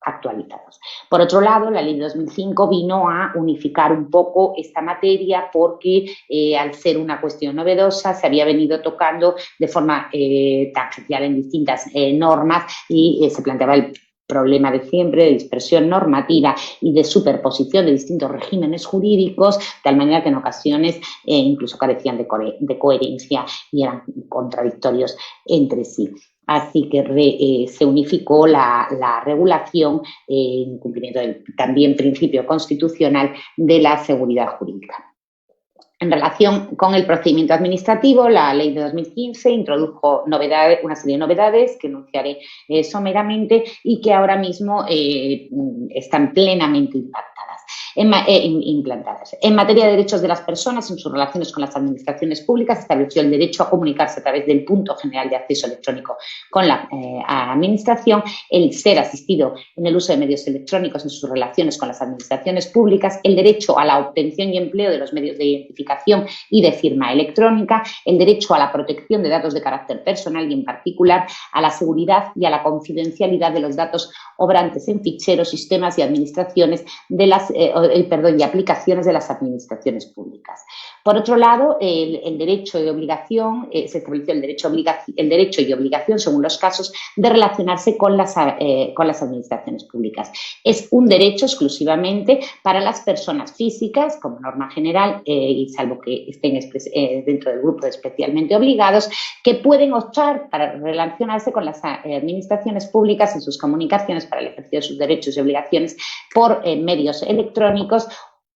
actualizados. Por otro lado, la ley de 2005 vino a unificar un poco esta materia porque al ser una cuestión novedosa se había venido tocando de forma tangencial en distintas normas y se planteaba el problema de siempre de dispersión normativa y de superposición de distintos regímenes jurídicos, de tal manera que en ocasiones incluso carecían de coherencia y eran contradictorios entre sí. Así que se unificó la regulación en cumplimiento del también principio constitucional de la seguridad jurídica. En relación con el procedimiento administrativo, la ley de 2015 introdujo una serie de novedades que enunciaré someramente y que ahora mismo están plenamente implantadas. En materia de derechos de las personas en sus relaciones con las administraciones públicas, estableció el derecho a comunicarse a través del punto general de acceso electrónico con la administración, el ser asistido en el uso de medios electrónicos en sus relaciones con las administraciones públicas, el derecho a la obtención y empleo de los medios de identificación y de firma electrónica, el derecho a la protección de datos de carácter personal y en particular a la seguridad y a la confidencialidad de los datos obrantes en ficheros, sistemas y administraciones y aplicaciones de las administraciones públicas. Por otro lado, el derecho y obligación, se estableció el derecho y obligación, según los casos, de relacionarse con las administraciones públicas. Es un derecho exclusivamente para las personas físicas, como norma general, y salvo que estén dentro del grupo de especialmente obligados, que pueden optar para relacionarse con las administraciones públicas en sus comunicaciones para el ejercicio de sus derechos y obligaciones por medios electrónicos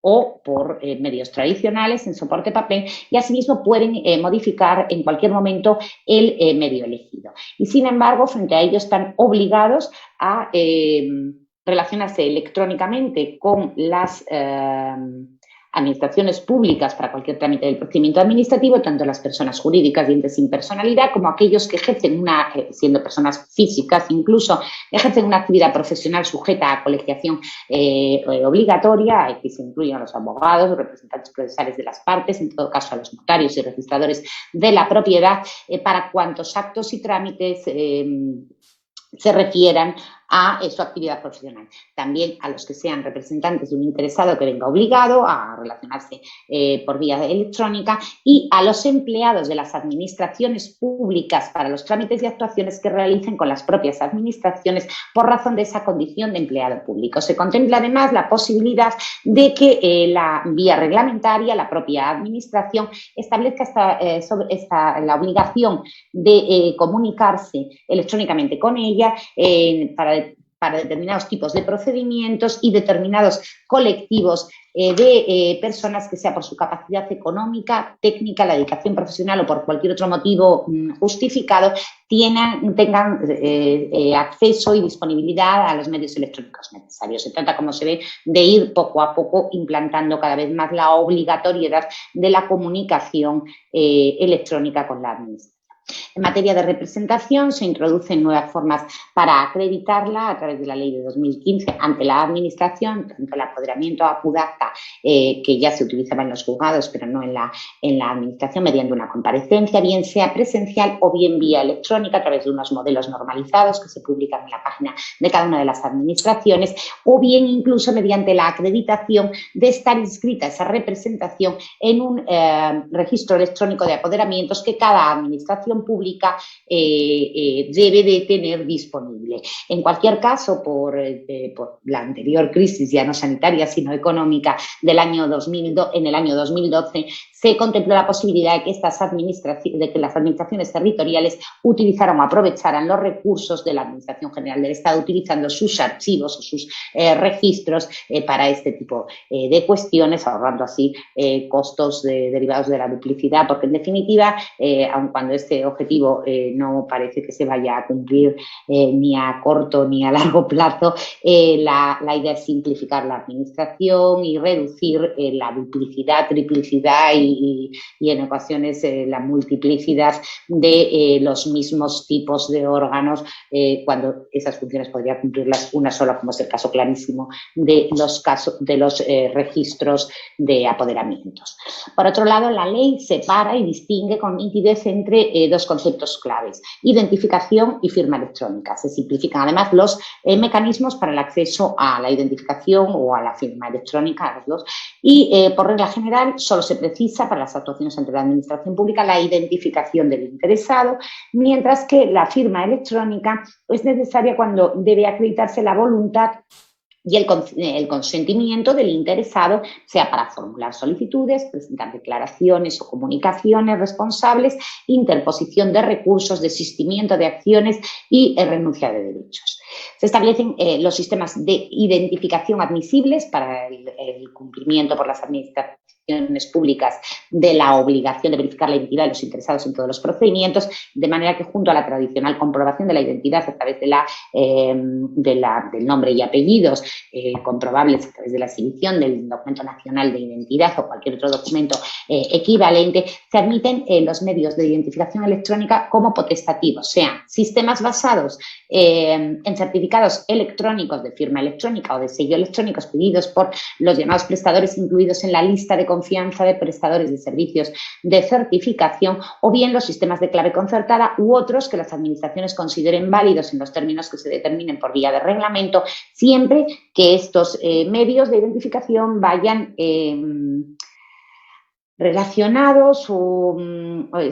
o por medios tradicionales en soporte papel, y asimismo pueden modificar en cualquier momento el medio elegido. Y sin embargo, frente a ello están obligados a relacionarse electrónicamente con las administraciones públicas para cualquier trámite del procedimiento administrativo, tanto las personas jurídicas y entes sin personalidad como aquellos que ejercen siendo personas físicas incluso, ejercen una actividad profesional sujeta a colegiación obligatoria, que se incluyen a los abogados, los representantes procesales de las partes, en todo caso a los notarios y registradores de la propiedad, para cuantos actos y trámites se refieran a su actividad profesional. También a los que sean representantes de un interesado que venga obligado a relacionarse por vía electrónica, y a los empleados de las administraciones públicas para los trámites y actuaciones que realicen con las propias administraciones por razón de esa condición de empleado público. Se contempla además la posibilidad de que la vía reglamentaria, la propia administración, establezca la obligación de comunicarse electrónicamente con ella para determinados tipos de procedimientos y determinados colectivos de personas que sea por su capacidad económica, técnica, la dedicación profesional o por cualquier otro motivo justificado, tengan acceso y disponibilidad a los medios electrónicos necesarios. Se trata, como se ve, de ir poco a poco implantando cada vez más la obligatoriedad de la comunicación electrónica con la administración. En materia de representación, se introducen nuevas formas para acreditarla a través de la ley de 2015 ante la administración, tanto el apoderamiento a pudacta, que ya se utilizaba en los juzgados, pero no en la administración, mediante una comparecencia, bien sea presencial o bien vía electrónica, a través de unos modelos normalizados que se publican en la página de cada una de las administraciones, o bien incluso mediante la acreditación de estar inscrita esa representación en un registro electrónico de apoderamientos que cada administración pública debe de tener disponible. En cualquier caso, por la anterior crisis, ya no sanitaria, sino económica, en el año 2012, se contempló la posibilidad de que las administraciones territoriales utilizaran o aprovecharan los recursos de la Administración General del Estado, utilizando sus archivos o sus registros para este tipo de cuestiones, ahorrando así costos derivados de la duplicidad, porque en definitiva, aun cuando este objetivo no parece que se vaya a cumplir ni a corto ni a largo plazo, la idea es simplificar la administración y reducir la duplicidad, triplicidad y en ocasiones la multiplicidad de los mismos tipos de órganos, cuando esas funciones podría cumplirlas una sola, como es el caso clarísimo de los registros de apoderamientos. Por otro lado, la ley separa y distingue con nitidez entre dos conceptos claves: identificación y firma electrónica. Se simplifican además los mecanismos para el acceso a la identificación o a la firma electrónica, a los dos, y por regla general solo se precisa para las actuaciones ante la administración pública la identificación del interesado, mientras que la firma electrónica es necesaria cuando debe acreditarse la voluntad y el consentimiento del interesado, sea para formular solicitudes, presentar declaraciones o comunicaciones responsables, interposición de recursos, desistimiento de acciones y renuncia de derechos. Se establecen los sistemas de identificación admisibles para el cumplimiento por las administraciones públicas de la obligación de verificar la identidad de los interesados en todos los procedimientos, de manera que junto a la tradicional comprobación de la identidad a través del nombre y apellidos comprobables a través de la exhibición del documento nacional de identidad o cualquier otro documento equivalente, se admiten los medios de identificación electrónica como potestativos, sean sistemas basados en certificados electrónicos de firma electrónica o de sello electrónico pedidos por los llamados prestadores incluidos en la lista de confianza de prestadores de servicios de certificación, o bien los sistemas de clave concertada u otros que las administraciones consideren válidos en los términos que se determinen por vía de reglamento, siempre que estos medios de identificación vayan relacionados o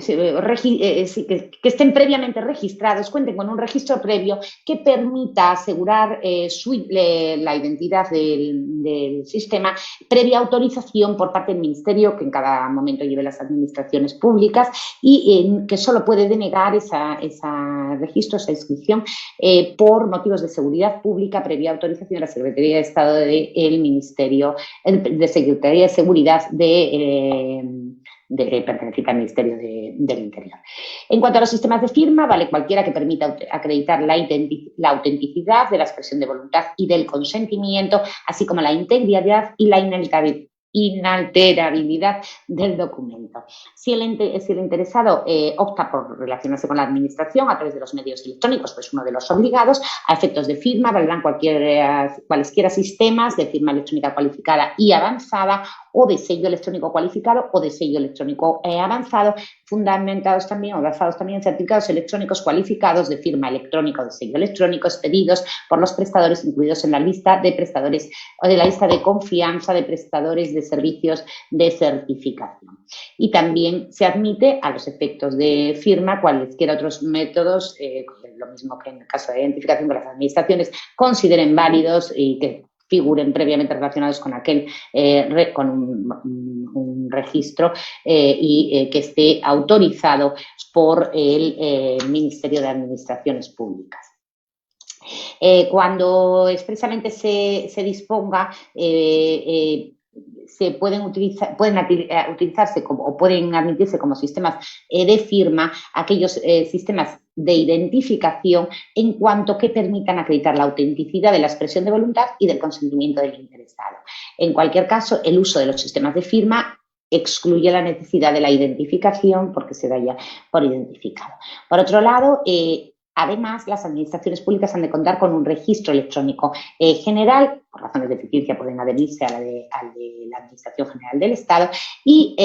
que estén previamente registrados, cuenten con un registro previo que permita asegurar la identidad del sistema previa autorización por parte del Ministerio, que en cada momento lleve las administraciones públicas, y que solo puede denegar esa registro, esa inscripción, por motivos de seguridad pública previa autorización de la Secretaría de Estado del Ministerio, de Secretaría de Seguridad perteneciente al Ministerio del Interior. En cuanto a los sistemas de firma, vale cualquiera que permita acreditar la autenticidad de la expresión de voluntad y del consentimiento, así como la integridad y la inalterabilidad del documento. Si el interesado opta por relacionarse con la administración a través de los medios electrónicos, pues uno de los obligados, a efectos de firma valdrán cualesquiera sistemas de firma electrónica cualificada y avanzada, o de sello electrónico cualificado o de sello electrónico avanzado, fundamentados también o basados también en certificados electrónicos cualificados de firma electrónica o de sello electrónico expedidos por los prestadores incluidos en la lista de prestadores o de la lista de confianza de prestadores de servicios de certificación. Y también se admite a los efectos de firma cualesquiera otros métodos, lo mismo que en el caso de identificación que las administraciones consideren válidos y que figuren previamente relacionados con con un registro y que esté autorizado por el Ministerio de Administraciones Públicas. Cuando expresamente se disponga, pueden utilizarse o pueden admitirse como sistemas de firma aquellos sistemas de identificación en cuanto que permitan acreditar la autenticidad de la expresión de voluntad y del consentimiento del interesado. En cualquier caso, el uso de los sistemas de firma excluye la necesidad de la identificación porque se da ya por identificado. Por otro lado, además, las administraciones públicas han de contar con un registro electrónico general, por razones de eficiencia pueden adherirse al de la Administración General del Estado, y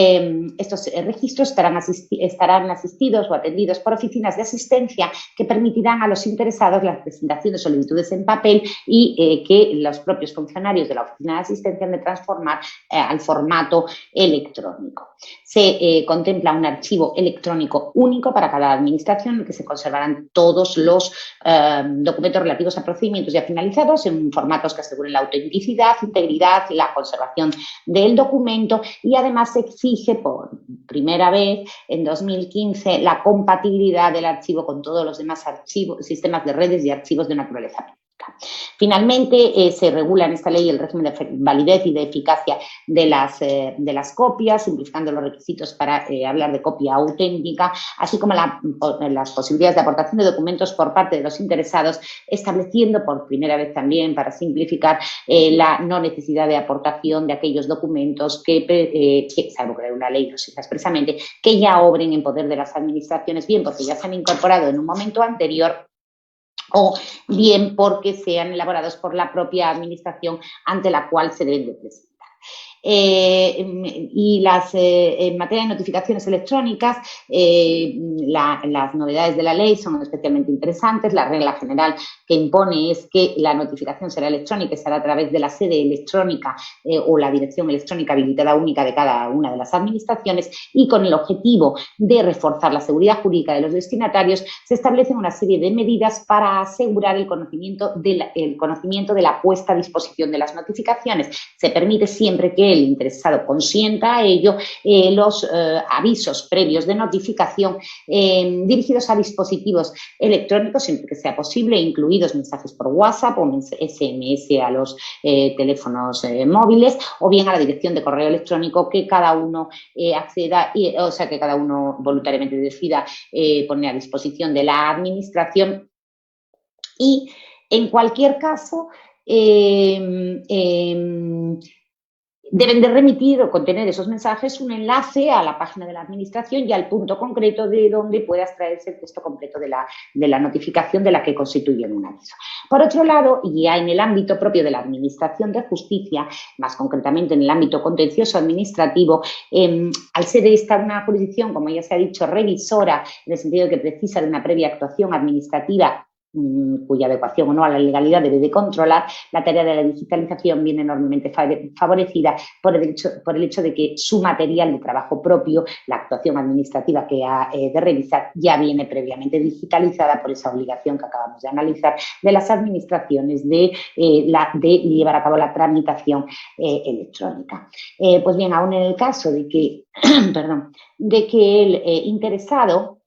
estos registros estarán asistidos o atendidos por oficinas de asistencia que permitirán a los interesados la presentación de solicitudes en papel y que los propios funcionarios de la oficina de asistencia han de transformar al formato electrónico. Se contempla un archivo electrónico único para cada administración en el que se conservarán todos los documentos relativos a procedimientos ya finalizados en formatos que aseguren la autenticidad, integridad, la conservación del documento, y además se exige por primera vez en 2015 la compatibilidad del archivo con todos los demás sistemas de redes y archivos de naturaleza pública. Finalmente, se regula en esta ley el régimen de validez y de eficacia de las copias, simplificando los requisitos para hablar de copia auténtica, así como las posibilidades de aportación de documentos por parte de los interesados, estableciendo por primera vez también, para simplificar, la no necesidad de aportación de aquellos documentos que salvo que una ley lo exija expresamente, que ya obren en poder de las administraciones, bien porque ya se han incorporado en un momento anterior o bien porque sean elaborados por la propia administración ante la cual se deben de presentar. Y en materia de notificaciones electrónicas, las novedades de la ley son especialmente interesantes. La regla general que impone es que la notificación será electrónica y será a través de la sede electrónica o la dirección electrónica habilitada única de cada una de las administraciones, y con el objetivo de reforzar la seguridad jurídica de los destinatarios se establecen una serie de medidas para asegurar el conocimiento de la puesta a disposición de las notificaciones. Se permite, siempre que el interesado consienta a ello, los avisos previos de notificación dirigidos a dispositivos electrónicos, siempre que sea posible, incluidos mensajes por WhatsApp o SMS a los teléfonos móviles, o bien a la dirección de correo electrónico que cada uno acceda, o sea, que cada uno voluntariamente decida poner a disposición de la administración. Y en cualquier caso, deben de remitir o contener esos mensajes un enlace a la página de la administración y al punto concreto de donde pueda extraerse el texto completo de la notificación de la que constituyen un aviso. Por otro lado, y ya en el ámbito propio de la Administración de Justicia, más concretamente en el ámbito contencioso administrativo, al ser esta una jurisdicción, como ya se ha dicho, revisora, en el sentido de que precisa de una previa actuación administrativa cuya adecuación o no a la legalidad debe de controlar, la tarea de la digitalización viene enormemente favorecida por el hecho de que su material de trabajo propio, la actuación administrativa que ha de realizar, ya viene previamente digitalizada por esa obligación que acabamos de analizar de las administraciones de llevar a cabo la tramitación electrónica. Pues bien, aún en el caso de que, de que el interesado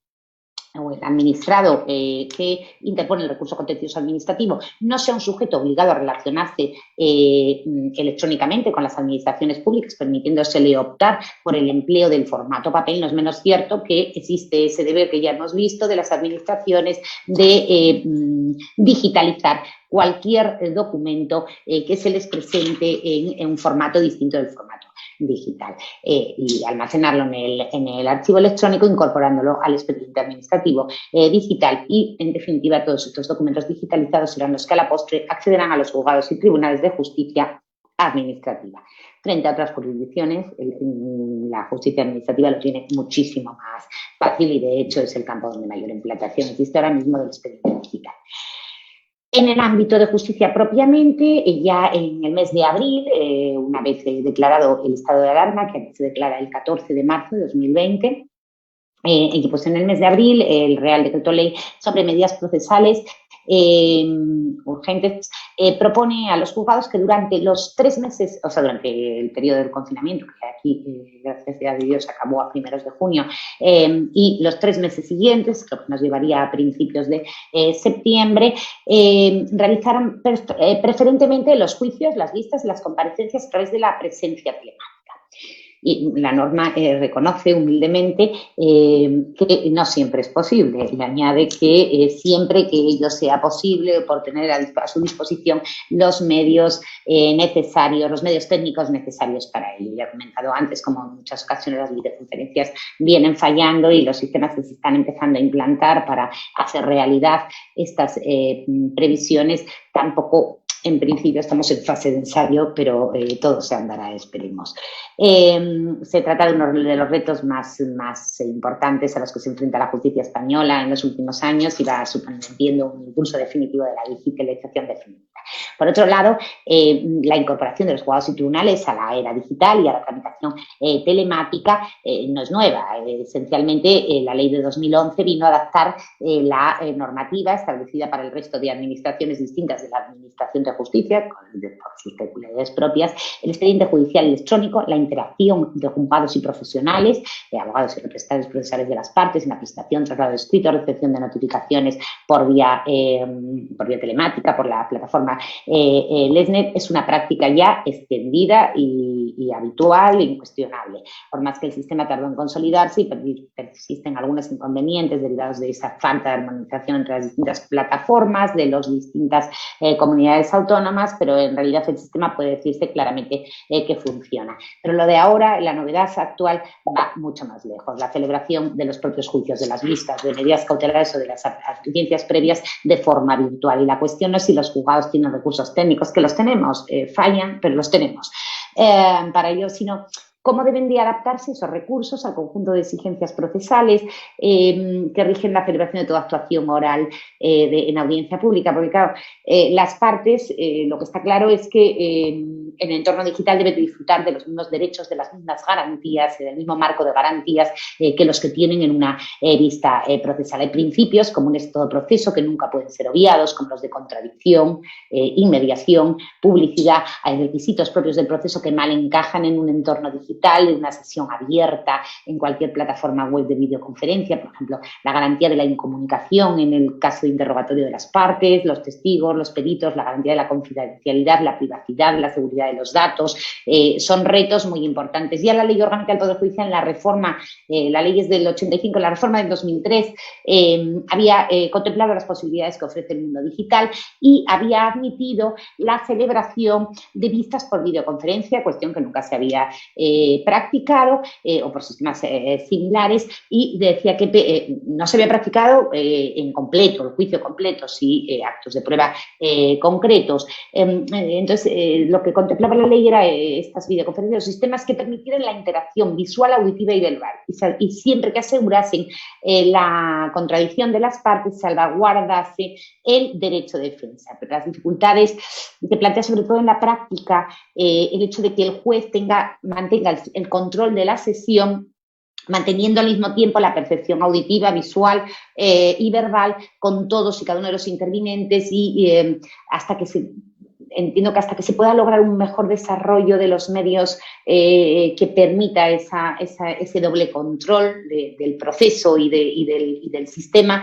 o el administrado que interpone el recurso contencioso administrativo no sea un sujeto obligado a relacionarse electrónicamente con las administraciones públicas, permitiéndosele optar por el empleo del formato papel, no es menos cierto que existe ese deber que ya hemos visto de las administraciones de digitalizar cualquier documento que se les presente en un formato distinto del formato digital y almacenarlo en el archivo electrónico, incorporándolo al expediente administrativo digital y, en definitiva, todos estos documentos digitalizados serán los que a la postre accederán a los juzgados y tribunales de justicia administrativa. Frente a otras jurisdicciones, la justicia administrativa lo tiene muchísimo más fácil y, de hecho, es el campo donde mayor implantación existe ahora mismo del expediente digital. En el ámbito de justicia propiamente, ya en el mes de abril, una vez declarado el estado de alarma, que se declara el 14 de marzo de 2020, y pues en el mes de abril el Real Decreto Ley sobre medidas procesales urgentes propone a los juzgados que durante los 3 meses, o sea, durante el periodo del confinamiento, que aquí, gracias a Dios, acabó a primeros de junio, y los 3 meses siguientes, lo que nos llevaría a principios de septiembre, realizaran preferentemente los juicios, las vistas y las comparecencias a través de la presencia telemática. Y la norma reconoce humildemente que no siempre es posible. Le añade que siempre que ello sea posible, por tener a su disposición los medios necesarios, los medios técnicos necesarios para ello. Ya he comentado antes, como en muchas ocasiones las videoconferencias vienen fallando y los sistemas que se están empezando a implantar para hacer realidad estas previsiones tampoco. En principio estamos en fase de ensayo, pero todo se andará, esperemos. Se trata de uno de los retos más importantes a los que se enfrenta la justicia española en los últimos años y va suponiendo un impulso definitivo de la digitalización definitiva. Por otro lado, la incorporación de los juzgados y tribunales a la era digital y a la tramitación telemática no es nueva. Esencialmente, la ley de 2011 vino a adaptar la normativa establecida para el resto de administraciones distintas de la Administración de Justicia, por sus peculiaridades propias, el expediente judicial electrónico, la interacción de juzgados y profesionales, abogados y representantes procesales de las partes, en la prestación, traslado escrito, recepción de notificaciones por vía telemática, por la plataforma LESNET, es una práctica ya extendida y habitual e incuestionable. Por más que el sistema tardó en consolidarse y persisten algunos inconvenientes derivados de esa falta de armonización entre las distintas plataformas, de las distintas comunidades autónomas, pero en realidad el sistema puede decirse claramente que funciona. Pero lo de ahora, la novedad actual, va mucho más lejos. La celebración de los propios juicios, de las vistas, de medidas cautelares o de las audiencias previas de forma virtual. Y la cuestión no es si los juzgados tienen recursos técnicos, que los tenemos, fallan, pero los tenemos. Para ello, sino cómo deben de adaptarse esos recursos al conjunto de exigencias procesales que rigen la celebración de toda actuación oral en audiencia pública, porque claro, las partes, lo que está claro es que en el entorno digital deben disfrutar de los mismos derechos, de las mismas garantías, del mismo marco de garantías que los que tienen en una vista procesal. Hay principios comunes a todo proceso que nunca pueden ser obviados, como los de contradicción, inmediación, publicidad. Hay requisitos propios del proceso que mal encajan en un entorno digital, en una sesión abierta, en cualquier plataforma web de videoconferencia. Por ejemplo, la garantía de la incomunicación en el caso de interrogatorio de las partes, los testigos, los peritos, la garantía de la confidencialidad, la privacidad, la seguridad de los datos, son retos muy importantes. Ya la Ley Orgánica del Poder Judicial, en la reforma, la ley es del 85, la reforma del 2003, había contemplado las posibilidades que ofrece el mundo digital y había admitido la celebración de vistas por videoconferencia, cuestión que nunca se había practicado o por sistemas similares, y decía que no se había practicado en completo, el juicio completo, sí actos de prueba concretos. Entonces, lo que contemplaba la ley era estas videoconferencias, los sistemas que permitieran la interacción visual, auditiva y verbal, y siempre que asegurasen la contradicción de las partes, salvaguardase el derecho de defensa. Pero las dificultades que plantea sobre todo en la práctica el hecho de que el juez mantenga el control de la sesión, manteniendo al mismo tiempo la percepción auditiva, visual y verbal con todos y cada uno de los intervinientes, y entiendo que hasta que se pueda lograr un mejor desarrollo de los medios que permita ese doble control del proceso y del sistema,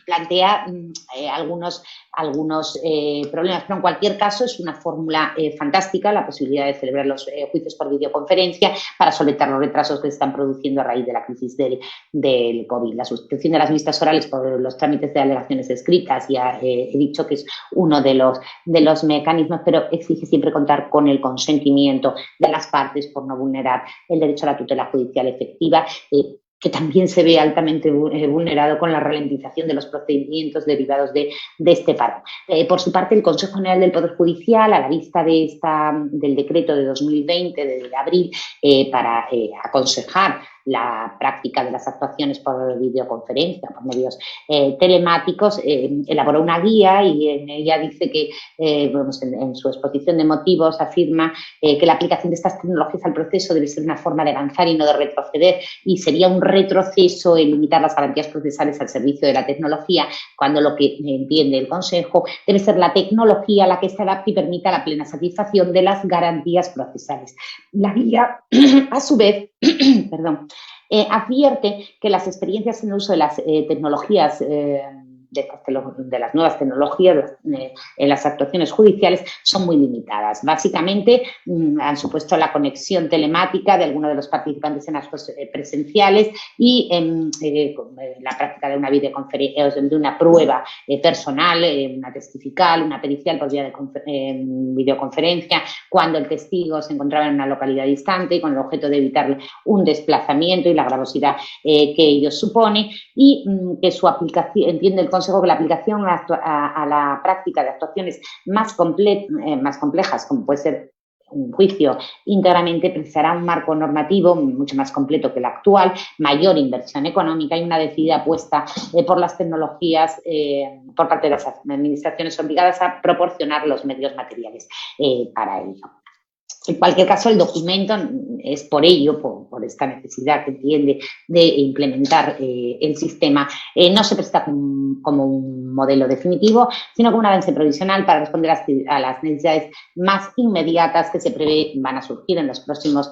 plantea algunos problemas, pero en cualquier caso es una fórmula fantástica la posibilidad de celebrar los juicios por videoconferencia para solventar los retrasos que se están produciendo a raíz de la crisis del COVID. La sustitución de las vistas orales por los trámites de alegaciones escritas, ya he dicho que es uno de los mecanismos, pero exige siempre contar con el consentimiento de las partes por no vulnerar el derecho a la tutela judicial efectiva, que también se ve altamente vulnerado con la ralentización de los procedimientos derivados de este paro. Por su parte, el Consejo General del Poder Judicial, a la vista del decreto de 2020, de abril, para aconsejar la práctica de las actuaciones por videoconferencia, por medios telemáticos, elaboró una guía, y en ella dice que, en su exposición de motivos, afirma que la aplicación de estas tecnologías al proceso debe ser una forma de avanzar y no de retroceder, y sería un retroceso en limitar las garantías procesales al servicio de la tecnología, cuando lo que entiende el Consejo debe ser la tecnología la que se adapte y permita la plena satisfacción de las garantías procesales. La guía, a su vez, advierte que las experiencias en el uso de las tecnologías, de las nuevas tecnologías en las actuaciones judiciales son muy limitadas. Básicamente han supuesto la conexión telemática de algunos de los participantes en actos presenciales y la práctica de una videoconferencia, de una prueba personal, una testifical, una pericial por vía de videoconferencia, cuando el testigo se encontraba en una localidad distante y con el objeto de evitar un desplazamiento y la gravosidad que ello supone, y que su aplicación, entiende el Consejo, que la aplicación a la práctica de actuaciones más complejas, como puede ser un juicio, íntegramente precisará un marco normativo mucho más completo que el actual, mayor inversión económica y una decidida apuesta por las tecnologías por parte de las administraciones obligadas a proporcionar los medios materiales para ello. En cualquier caso, el documento es por ello, por esta necesidad que entiende de implementar el sistema, no se presta como un modelo definitivo, sino como un avance provisional para responder a las necesidades más inmediatas que se prevé van a surgir en los próximos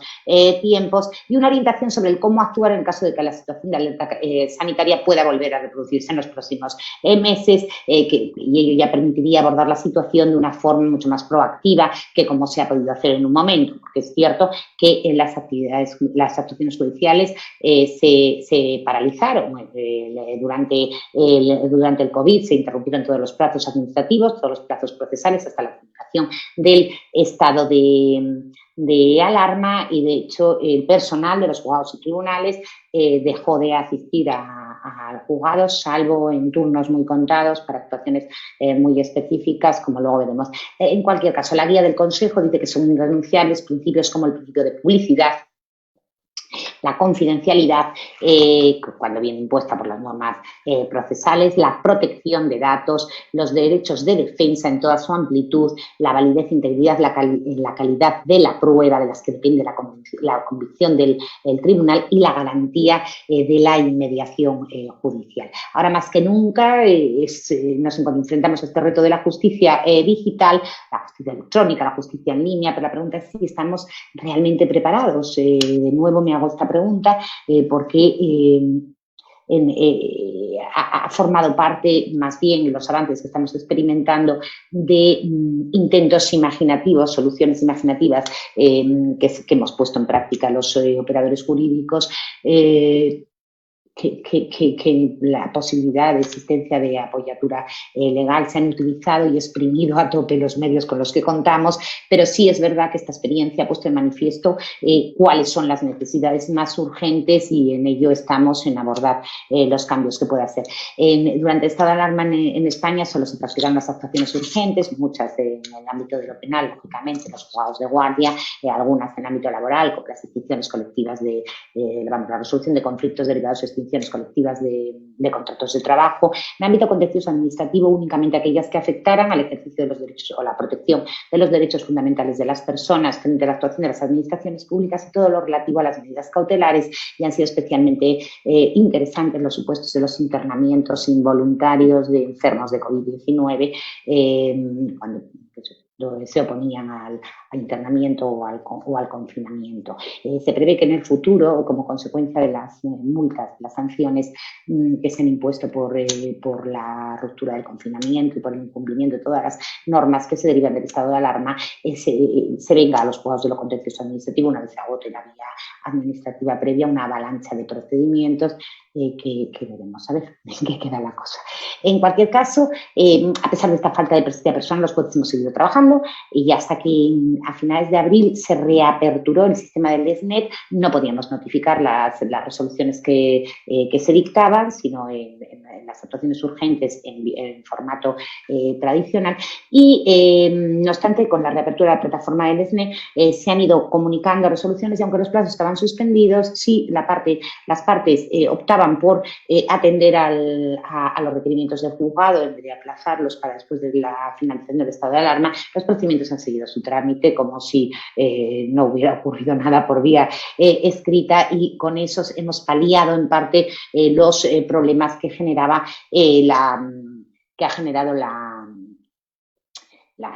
tiempos, y una orientación sobre el cómo actuar en caso de que la situación de alerta sanitaria pueda volver a reproducirse en los próximos meses, y ello ya permitiría abordar la situación de una forma mucho más proactiva que como se ha podido hacer en un momento, porque es cierto que las actuaciones judiciales se paralizaron durante el COVID, se interrumpieron todos los plazos administrativos, todos los plazos procesales, hasta la publicación del estado de alarma, y de hecho el personal de los juzgados y tribunales dejó de asistir a juzgados, salvo en turnos muy contados para actuaciones muy específicas, como luego veremos. En cualquier caso, la guía del Consejo dice que son irrenunciables principios como el principio de publicidad, la confidencialidad, cuando viene impuesta por las normas procesales, la protección de datos, los derechos de defensa en toda su amplitud, la validez, integridad, la calidad de la prueba de las que depende la convicción del tribunal, y la garantía de la inmediación judicial. Ahora más que nunca nos enfrentamos a este reto de la justicia digital, la justicia electrónica, la justicia en línea, pero la pregunta es si estamos realmente preparados. De nuevo me hago esta pregunta porque ha formado parte, más bien en los avances que estamos experimentando, de intentos imaginativos, soluciones imaginativas que hemos puesto en práctica los operadores jurídicos, que que la posibilidad de existencia de apoyatura legal se han utilizado y exprimido a tope los medios con los que contamos, pero sí es verdad que esta experiencia ha puesto en manifiesto cuáles son las necesidades más urgentes y en ello estamos en abordar los cambios que puede hacer. Durante el estado de alarma en España solo se transfieren las actuaciones urgentes, muchas en el ámbito de lo penal, lógicamente, los juzgados de guardia, algunas en el ámbito laboral, como las extinciones colectivas la resolución de conflictos derivados de extinciones colectivas de contratos de trabajo. En el ámbito contencioso administrativo, únicamente aquellas que afectaran al ejercicio de los derechos o la protección de los derechos fundamentales de las personas frente a la actuación de las administraciones públicas y todo lo relativo a las medidas cautelares, y han sido especialmente interesantes los supuestos de los internamientos involuntarios de enfermos de COVID-19 cuando se oponían al internamiento o al confinamiento. Se prevé que en el futuro, como consecuencia de las multas, las sanciones que se han impuesto por la ruptura del confinamiento y por el incumplimiento de todas las normas que se derivan del estado de alarma, se venga a los juzgados de lo contencioso administrativo, una vez se agote la vía administrativa previa, una avalancha de procedimientos que veremos a ver en qué queda la cosa. En cualquier caso, a pesar de esta falta de presencia personal, los jueces hemos seguido trabajando y hasta que a finales de abril se reaperturó el sistema del ESNET, no podíamos notificar las resoluciones que se dictaban, sino en las actuaciones urgentes en formato tradicional. Y, no obstante, con la reapertura de la plataforma del ESNET se han ido comunicando resoluciones y aunque los plazos estaban suspendidos, sí las partes optaban por atender a los requerimientos del juzgado en vez de aplazarlos para después de la finalización del estado de alarma. Los procedimientos han seguido su trámite como si no hubiera ocurrido nada por vía escrita, y con eso hemos paliado en parte los problemas que generaba que ha generado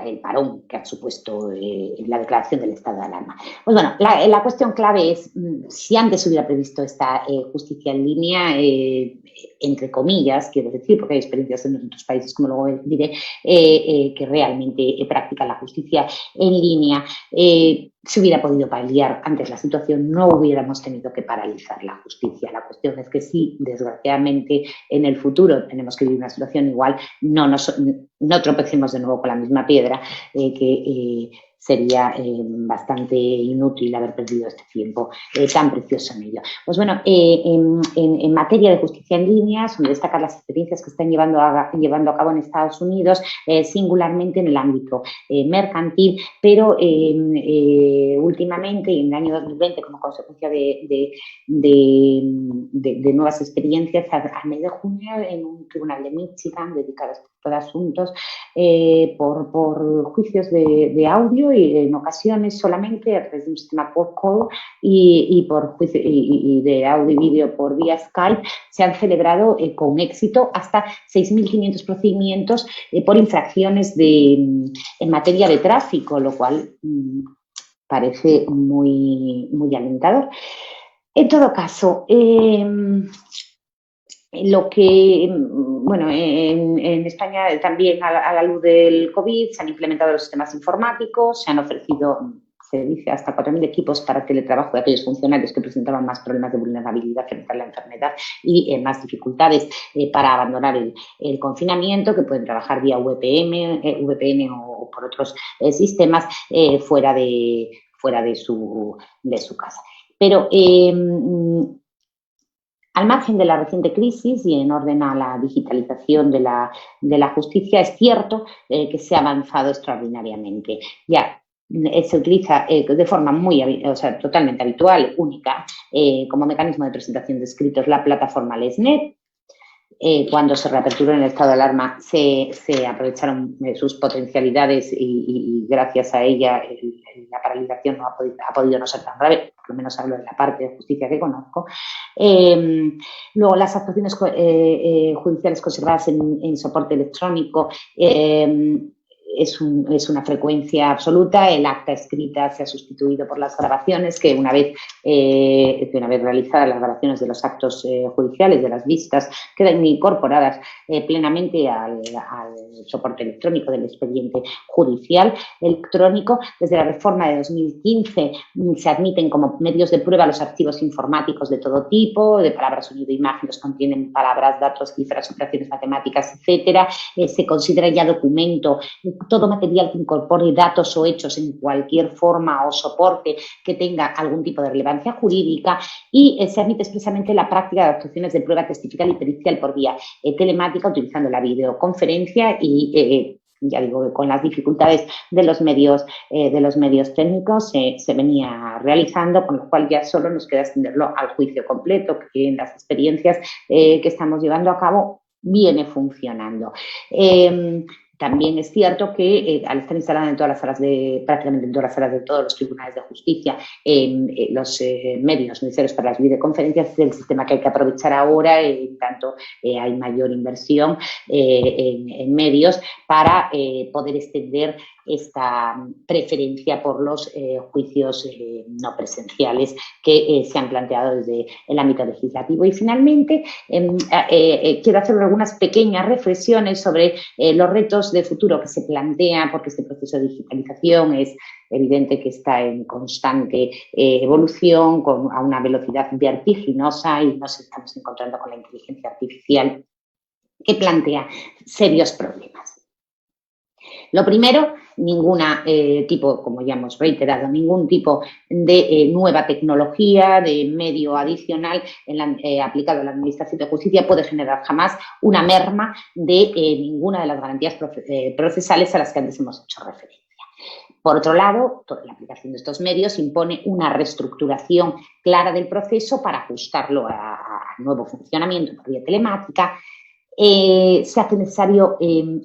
el parón que ha supuesto la declaración del estado de alarma. Pues bueno, la cuestión clave es si antes se hubiera previsto esta justicia en línea, entre comillas, quiero decir, porque hay experiencias en otros países, como luego diré, que realmente practican la justicia en línea, se hubiera podido paliar antes la situación, no hubiéramos tenido que paralizar la justicia. La cuestión es que si, desgraciadamente, en el futuro tenemos que vivir una situación igual, no tropecemos de nuevo con la misma piedra, que sería bastante inútil haber perdido este tiempo tan precioso en ello. Pues bueno, en materia de justicia en línea, son de destacar las experiencias que están llevando a cabo en Estados Unidos, singularmente en el ámbito mercantil, pero últimamente, en el año 2020, como consecuencia de nuevas experiencias, al mes de junio, en un tribunal de Michigan dedicado a este tipo de asuntos, por juicios de audio y en ocasiones solamente a través de un sistema por call y por juicio y de audio y vídeo por vía Skype, se han celebrado con éxito hasta 6.500 procedimientos por infracciones en materia de tráfico, lo cual parece muy, muy alentador. En todo caso, lo que, bueno, en España también a la luz del COVID se han implementado los sistemas informáticos, se han ofrecido, se dice, hasta 4.000 equipos para teletrabajo de aquellos funcionarios que presentaban más problemas de vulnerabilidad frente a la enfermedad y más dificultades para abandonar el confinamiento, que pueden trabajar vía VPN o por otros sistemas fuera de su casa. Pero al margen de la reciente crisis y en orden a la digitalización de la justicia, es cierto que se ha avanzado extraordinariamente. Ya se utiliza de forma totalmente habitual, única, como mecanismo de presentación de escritos la plataforma LESNET. Cuando se reaperturó en el estado de alarma se aprovecharon sus potencialidades y gracias a ella la paralización no ha podido no ser tan grave, por lo menos hablo de la parte de justicia que conozco. Luego las actuaciones judiciales conservadas en soporte electrónico es una frecuencia absoluta. El acta escrita se ha sustituido por las grabaciones, que una vez realizadas las grabaciones de los actos judiciales, de las vistas, quedan incorporadas plenamente al soporte electrónico del expediente judicial electrónico. Desde la reforma de 2015 se admiten como medios de prueba los archivos informáticos de todo tipo, de palabras, sonido, imágenes, contienen palabras, datos, cifras, operaciones matemáticas, etcétera. Se considera ya documento todo material que incorpore datos o hechos en cualquier forma o soporte que tenga algún tipo de relevancia jurídica, y se admite expresamente la práctica de actuaciones de prueba testifical y pericial por vía telemática utilizando la videoconferencia y ya digo, con las dificultades de los medios técnicos se venía realizando, con lo cual ya solo nos queda extenderlo al juicio completo, que en las experiencias que estamos llevando a cabo viene funcionando. También es cierto que al estar instalada en todas las salas prácticamente en todas las salas de todos los tribunales de justicia, los medios necesarios para las videoconferencias, es el sistema que hay que aprovechar ahora, en tanto hay mayor inversión en medios para poder extender esta preferencia por los juicios no presenciales que se han planteado desde el ámbito legislativo. Y finalmente, quiero hacer algunas pequeñas reflexiones sobre los retos de futuro que se plantean, porque este proceso de digitalización es evidente que está en constante evolución, a una velocidad vertiginosa, y nos estamos encontrando con la inteligencia artificial que plantea serios problemas. Lo primero, como ya hemos reiterado, ningún tipo de nueva tecnología, de medio adicional aplicado a la Administración de Justicia puede generar jamás una merma de ninguna de las garantías procesales a las que antes hemos hecho referencia. Por otro lado, toda la aplicación de estos medios impone una reestructuración clara del proceso para ajustarlo al nuevo funcionamiento por vía telemática. Se hace necesario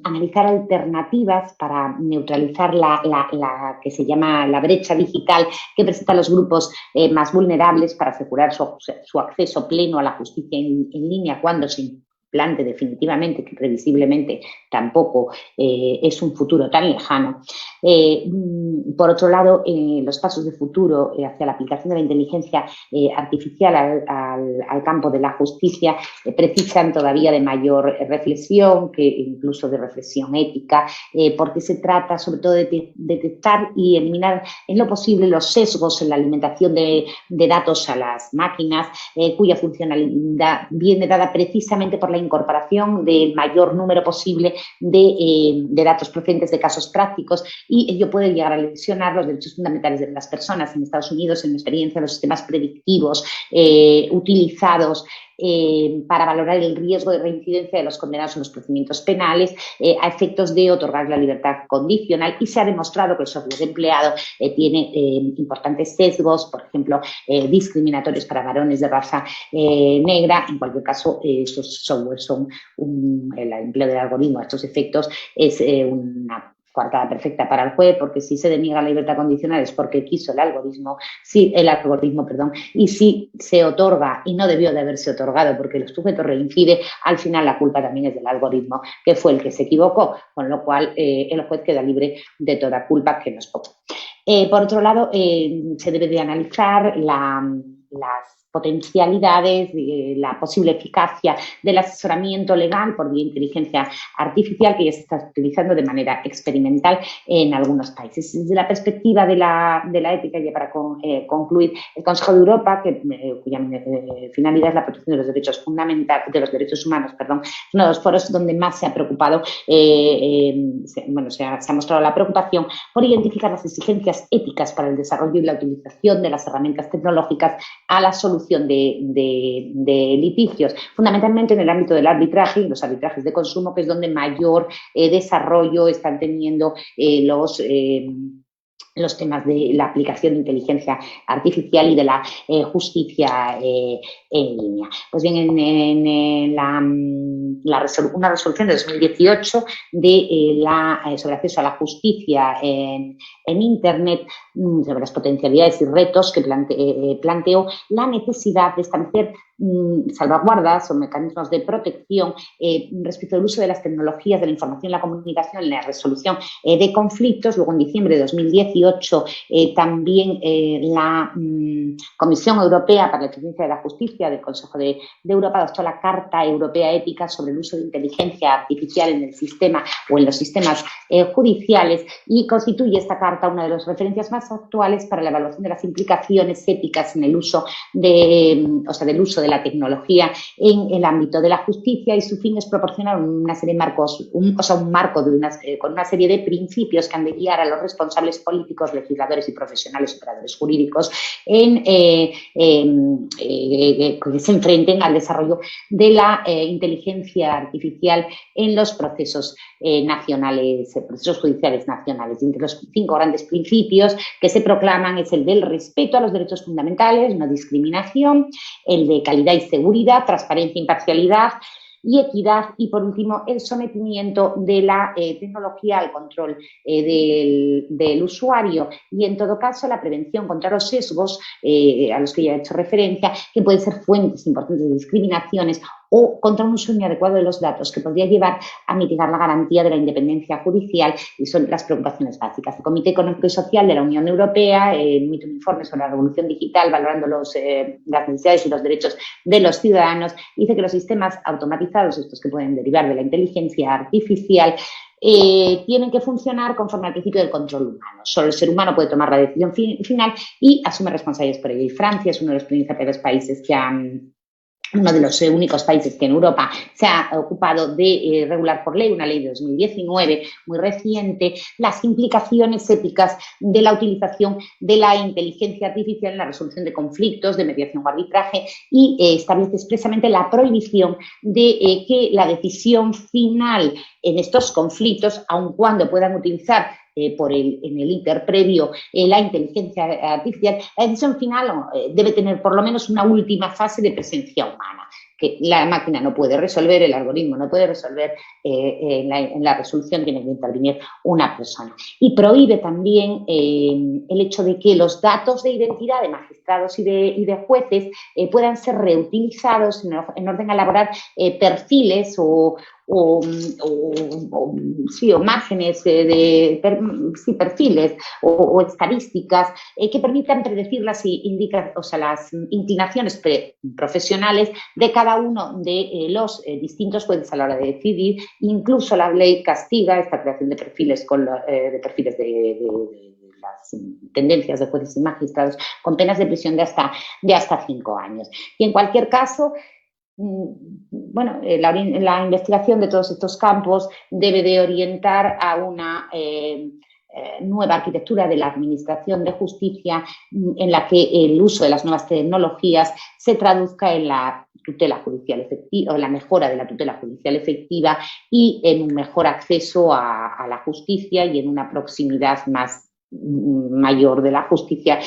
analizar alternativas para neutralizar la que se llama la brecha digital que presentan los grupos más vulnerables, para asegurar su acceso pleno a la justicia en línea cuando se implante definitivamente, que previsiblemente tampoco es un futuro tan lejano. Por otro lado, los pasos de futuro hacia la aplicación de la inteligencia artificial al campo de la justicia precisan todavía de mayor reflexión, que incluso de reflexión ética, porque se trata sobre todo de detectar y eliminar en lo posible los sesgos en la alimentación de datos a las máquinas, cuya funcionalidad viene dada precisamente por la incorporación del mayor número posible de datos procedentes de casos prácticos, y ello puede llegar a lesionar los derechos fundamentales de las personas. En Estados Unidos, en mi experiencia, los sistemas predictivos utilizados para valorar el riesgo de reincidencia de los condenados en los procedimientos penales a efectos de otorgar la libertad condicional, y se ha demostrado que el software empleado tiene importantes sesgos, por ejemplo, discriminatorios para varones de raza negra. En cualquier caso, estos software son el empleo del algoritmo a estos efectos es una coartada perfecta para el juez, porque si se deniega la libertad condicional es porque quiso el algoritmo, y si se otorga y no debió de haberse otorgado porque el sujeto reincide, al final la culpa también es del algoritmo, que fue el que se equivocó, con lo cual el juez queda libre de toda culpa, que no es poco. Por otro lado, se debe de analizar las potencialidades, la posible eficacia del asesoramiento legal por vía inteligencia artificial, que ya se está utilizando de manera experimental en algunos países. Desde la perspectiva de la ética, ya para concluir, el Consejo de Europa, cuya finalidad es la protección de los derechos fundamentales, de los derechos humanos, es uno de los foros donde más se ha preocupado, se ha mostrado la preocupación por identificar las exigencias éticas para el desarrollo y la utilización de las herramientas tecnológicas a la solución de litigios, fundamentalmente en el ámbito del arbitraje y los arbitrajes de consumo, que es donde mayor desarrollo están teniendo los temas de la aplicación de inteligencia artificial y de la justicia en línea. Pues bien, una resolución de 2018 sobre acceso a la justicia en Internet, sobre las potencialidades y retos que planteó la necesidad de establecer salvaguardas o mecanismos de protección respecto al uso de las tecnologías de la información y la comunicación en la resolución de conflictos. Luego, en diciembre de 2018, también la Comisión Europea para la Eficiencia de la Justicia del Consejo de Europa adoptó la Carta Europea Ética sobre el uso de inteligencia artificial en el sistema o en los sistemas judiciales, y constituye esta carta una de las referencias más actuales para la evaluación de las implicaciones éticas en el uso del uso de la tecnología en el ámbito de la justicia, y su fin es proporcionar una serie de marcos, un marco con una serie de principios que han de guiar a los responsables políticos, legisladores y profesionales operadores jurídicos que se enfrenten al desarrollo de la inteligencia artificial en los procesos nacionales, procesos judiciales nacionales. Y entre los 5 grandes principios que se proclaman es el del respeto a los derechos fundamentales, no discriminación, el de calidad y seguridad, transparencia, imparcialidad y equidad, y por último el sometimiento de la tecnología al control del usuario, y en todo caso la prevención contra los sesgos a los que ya he hecho referencia, que pueden ser fuentes importantes de discriminaciones, o contra un uso inadecuado de los datos que podría llevar a mitigar la garantía de la independencia judicial, y son las preocupaciones básicas. El Comité Económico y Social de la Unión Europea emite un informe sobre la revolución digital valorando las necesidades y los derechos de los ciudadanos. Dice que los sistemas automatizados, estos que pueden derivar de la inteligencia artificial, tienen que funcionar conforme al principio del control humano. Solo el ser humano puede tomar la decisión final y asume responsabilidades por ello. Y Francia es uno de los principales países uno de los únicos países que en Europa se ha ocupado de regular por ley, una ley de 2019 muy reciente, las implicaciones éticas de la utilización de la inteligencia artificial en la resolución de conflictos, de mediación o arbitraje, y establece expresamente la prohibición de que la decisión final en estos conflictos, aun cuando puedan utilizar en el ínter previo la inteligencia artificial, la decisión final debe tener por lo menos una última fase de presencia humana, que la máquina no puede resolver, el algoritmo no puede resolver, en la resolución tiene que intervenir una persona. Y prohíbe también el hecho de que los datos de identidad de magistrados y de jueces puedan ser reutilizados en orden a elaborar perfiles o márgenes perfiles o estadísticas que permitan predecir las inclinaciones profesionales de cada uno de los distintos jueces a la hora de decidir. Incluso la ley castiga esta creación de perfiles de las tendencias de jueces y magistrados con penas de prisión de hasta 5 años. Y en cualquier caso, la investigación de todos estos campos debe de orientar a una nueva arquitectura de la administración de justicia en la que el uso de las nuevas tecnologías se traduzca en la tutela judicial efectiva, o la mejora de la tutela judicial efectiva, y en un mejor acceso a la justicia y en una proximidad mayor de la justicia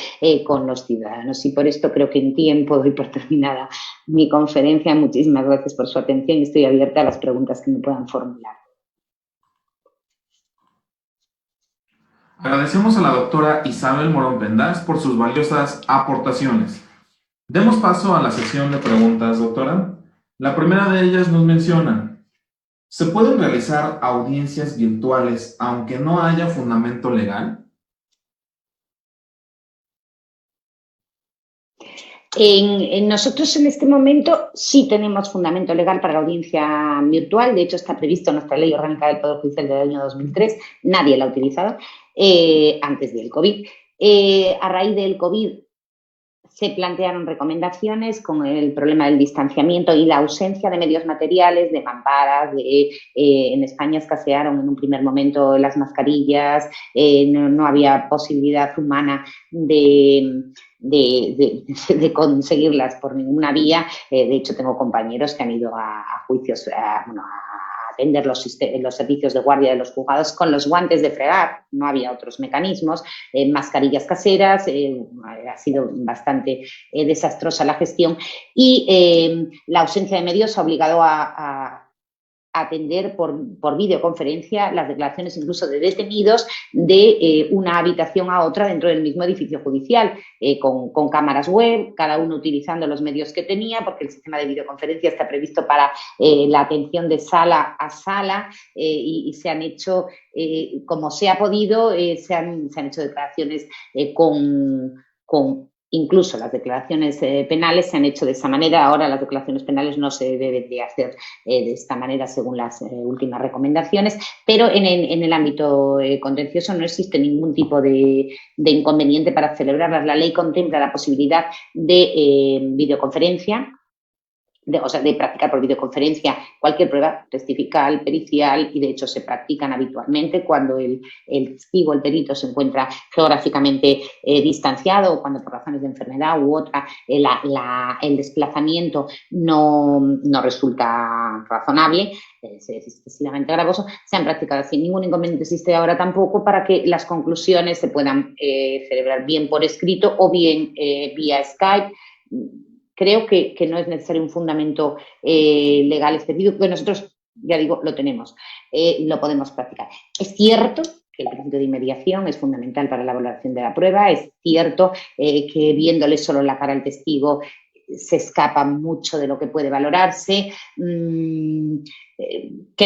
con los ciudadanos. Y por esto creo que en tiempo doy por terminada mi conferencia. Muchísimas gracias por su atención y estoy abierta a las preguntas que me puedan formular. Agradecemos a la doctora Isabel Morón Pendas por sus valiosas aportaciones. Demos paso a la sesión de preguntas, doctora. La primera de ellas nos menciona: ¿se pueden realizar audiencias virtuales aunque no haya fundamento legal? Nosotros en este momento sí tenemos fundamento legal para la audiencia virtual. De hecho, está previsto en nuestra Ley Orgánica del Poder Judicial del año 2003. Nadie la ha utilizado antes del COVID. A raíz del COVID se plantearon recomendaciones con el problema del distanciamiento y la ausencia de medios materiales, de mamparas. En España escasearon en un primer momento las mascarillas, no había posibilidad humana de conseguirlas por ninguna vía. De hecho, tengo compañeros que han ido a juicios, a atender los servicios de guardia de los juzgados con los guantes de fregar, no había otros mecanismos, mascarillas caseras, ha sido bastante desastrosa la gestión y la ausencia de medios ha obligado a atender por videoconferencia las declaraciones incluso de detenidos de una habitación a otra dentro del mismo edificio judicial, con cámaras web, cada uno utilizando los medios que tenía, porque el sistema de videoconferencia está previsto para la atención de sala a sala y se han hecho, como se ha podido, se han hecho declaraciones con incluso las declaraciones penales se han hecho de esa manera. Ahora las declaraciones penales no se deben de hacer de esta manera según las últimas recomendaciones, pero en el ámbito contencioso no existe ningún tipo de inconveniente para celebrarlas. La ley contempla la posibilidad de videoconferencia, de practicar por videoconferencia cualquier prueba testifical, pericial, y de hecho se practican habitualmente cuando el testigo, el perito, se encuentra geográficamente distanciado o cuando por razones de enfermedad u otra el desplazamiento no resulta razonable, es excesivamente gravoso, se han practicado así. Ningún inconveniente existe ahora tampoco para que las conclusiones se puedan celebrar bien por escrito o bien vía Skype. Creo que no es necesario un fundamento legal específico, que nosotros, ya digo, lo tenemos, lo podemos practicar. Es cierto que el principio de inmediación es fundamental para la valoración de la prueba, es cierto que viéndole solo la cara al testigo se escapa mucho de lo que puede valorarse, que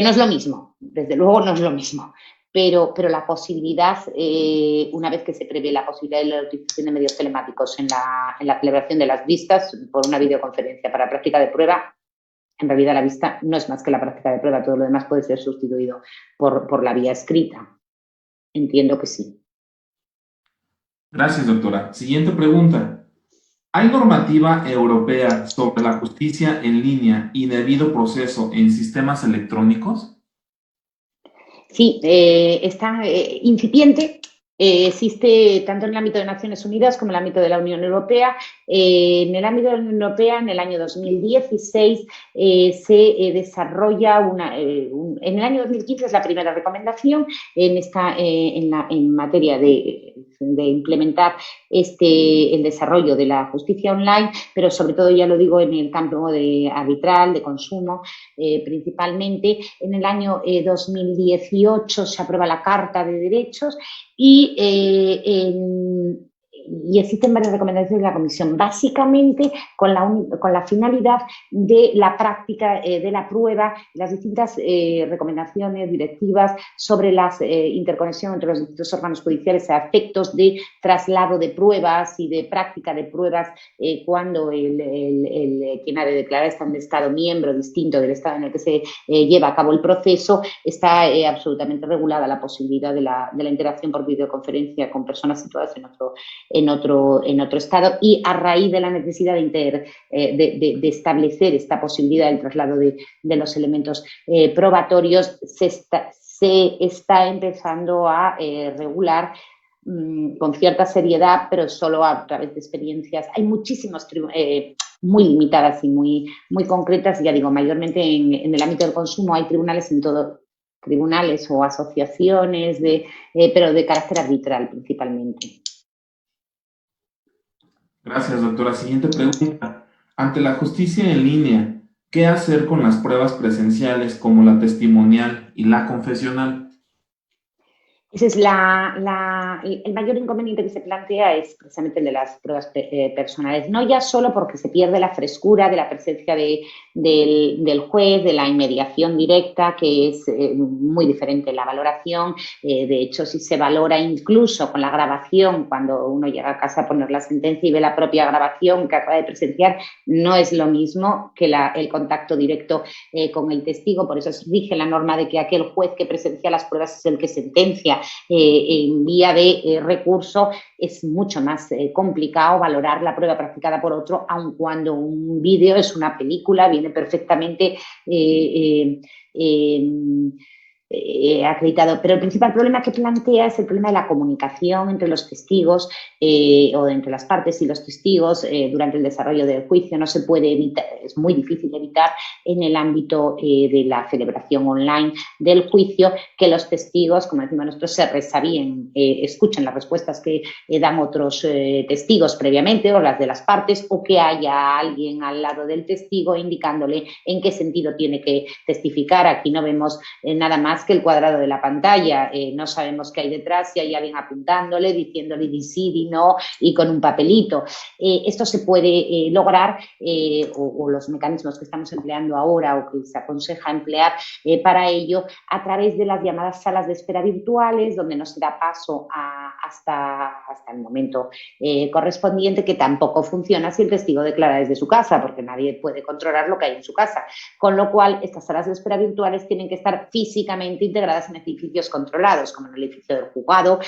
no es lo mismo, desde luego no es lo mismo. Pero la posibilidad, una vez que se prevé la posibilidad de la utilización de medios telemáticos en la celebración de las vistas por una videoconferencia para práctica de prueba, en realidad la vista no es más que la práctica de prueba, todo lo demás puede ser sustituido por la vía escrita. Entiendo que sí. Gracias, doctora. Siguiente pregunta. ¿Hay normativa europea sobre la justicia en línea y debido proceso en sistemas electrónicos? Sí, está incipiente. Existe tanto en el ámbito de Naciones Unidas como en el ámbito de la Unión Europea. En el ámbito de la Unión Europea, en el año 2016, se desarrolla en el año 2015 es la primera recomendación en materia de implementar el desarrollo de la justicia online, pero sobre todo, ya lo digo, en el campo de arbitral, de consumo, principalmente. En el año 2018 se aprueba la Carta de Derechos y existen varias recomendaciones de la Comisión, básicamente con la finalidad de la práctica de la prueba, las distintas recomendaciones, directivas sobre la interconexión entre los distintos órganos judiciales a efectos de traslado de pruebas y de práctica de pruebas cuando quien ha de declarar está en un Estado miembro distinto del Estado en el que se lleva a cabo el proceso. Está absolutamente regulada la posibilidad de la interacción por videoconferencia con personas situadas en otro Estado, y a raíz de la necesidad de establecer esta posibilidad del traslado de los elementos probatorios, se está empezando a regular con cierta seriedad, pero solo a través de experiencias. Hay muchísimos muy limitadas y muy concretas, ya digo, mayormente en el ámbito del consumo hay tribunales en todo, tribunales o asociaciones, pero de carácter arbitral principalmente. Gracias, doctora. Siguiente pregunta. Ante la justicia en línea, ¿qué hacer con las pruebas presenciales como la testimonial y la confesional? Ese es el mayor inconveniente que se plantea, es precisamente el de las pruebas personales, no ya solo porque se pierde la frescura de la presencia del juez, de la inmediación directa, que es muy diferente en la valoración. De hecho, si se valora incluso con la grabación, cuando uno llega a casa a poner la sentencia y ve la propia grabación que acaba de presenciar, no es lo mismo que el contacto directo con el testigo. Por eso rige la norma de que aquel juez que presencia las pruebas es el que sentencia. En vía de recurso es mucho más complicado valorar la prueba practicada por otro, aun cuando un vídeo es una película, viene perfectamente acreditado. Pero el principal problema que plantea es el problema de la comunicación entre los testigos o entre las partes y los testigos durante el desarrollo del juicio. No se puede evitar, es muy difícil evitar en el ámbito de la celebración online del juicio que los testigos, como decimos nosotros, se resabíen, escuchen las respuestas que dan otros testigos previamente o las de las partes, o que haya alguien al lado del testigo indicándole en qué sentido tiene que testificar. Aquí no vemos nada más que el cuadrado de la pantalla, no sabemos qué hay detrás, si hay alguien apuntándole, diciéndole di sí, di no, y con un papelito. Esto se puede lograr, o los mecanismos que estamos empleando ahora o que se aconseja emplear para ello, a través de las llamadas salas de espera virtuales, donde no se da paso hasta el momento correspondiente, que tampoco funciona si el testigo declara desde su casa, porque nadie puede controlar lo que hay en su casa. Con lo cual, estas salas de espera virtuales tienen que estar físicamente integradas en edificios controlados, como en el edificio del juzgado.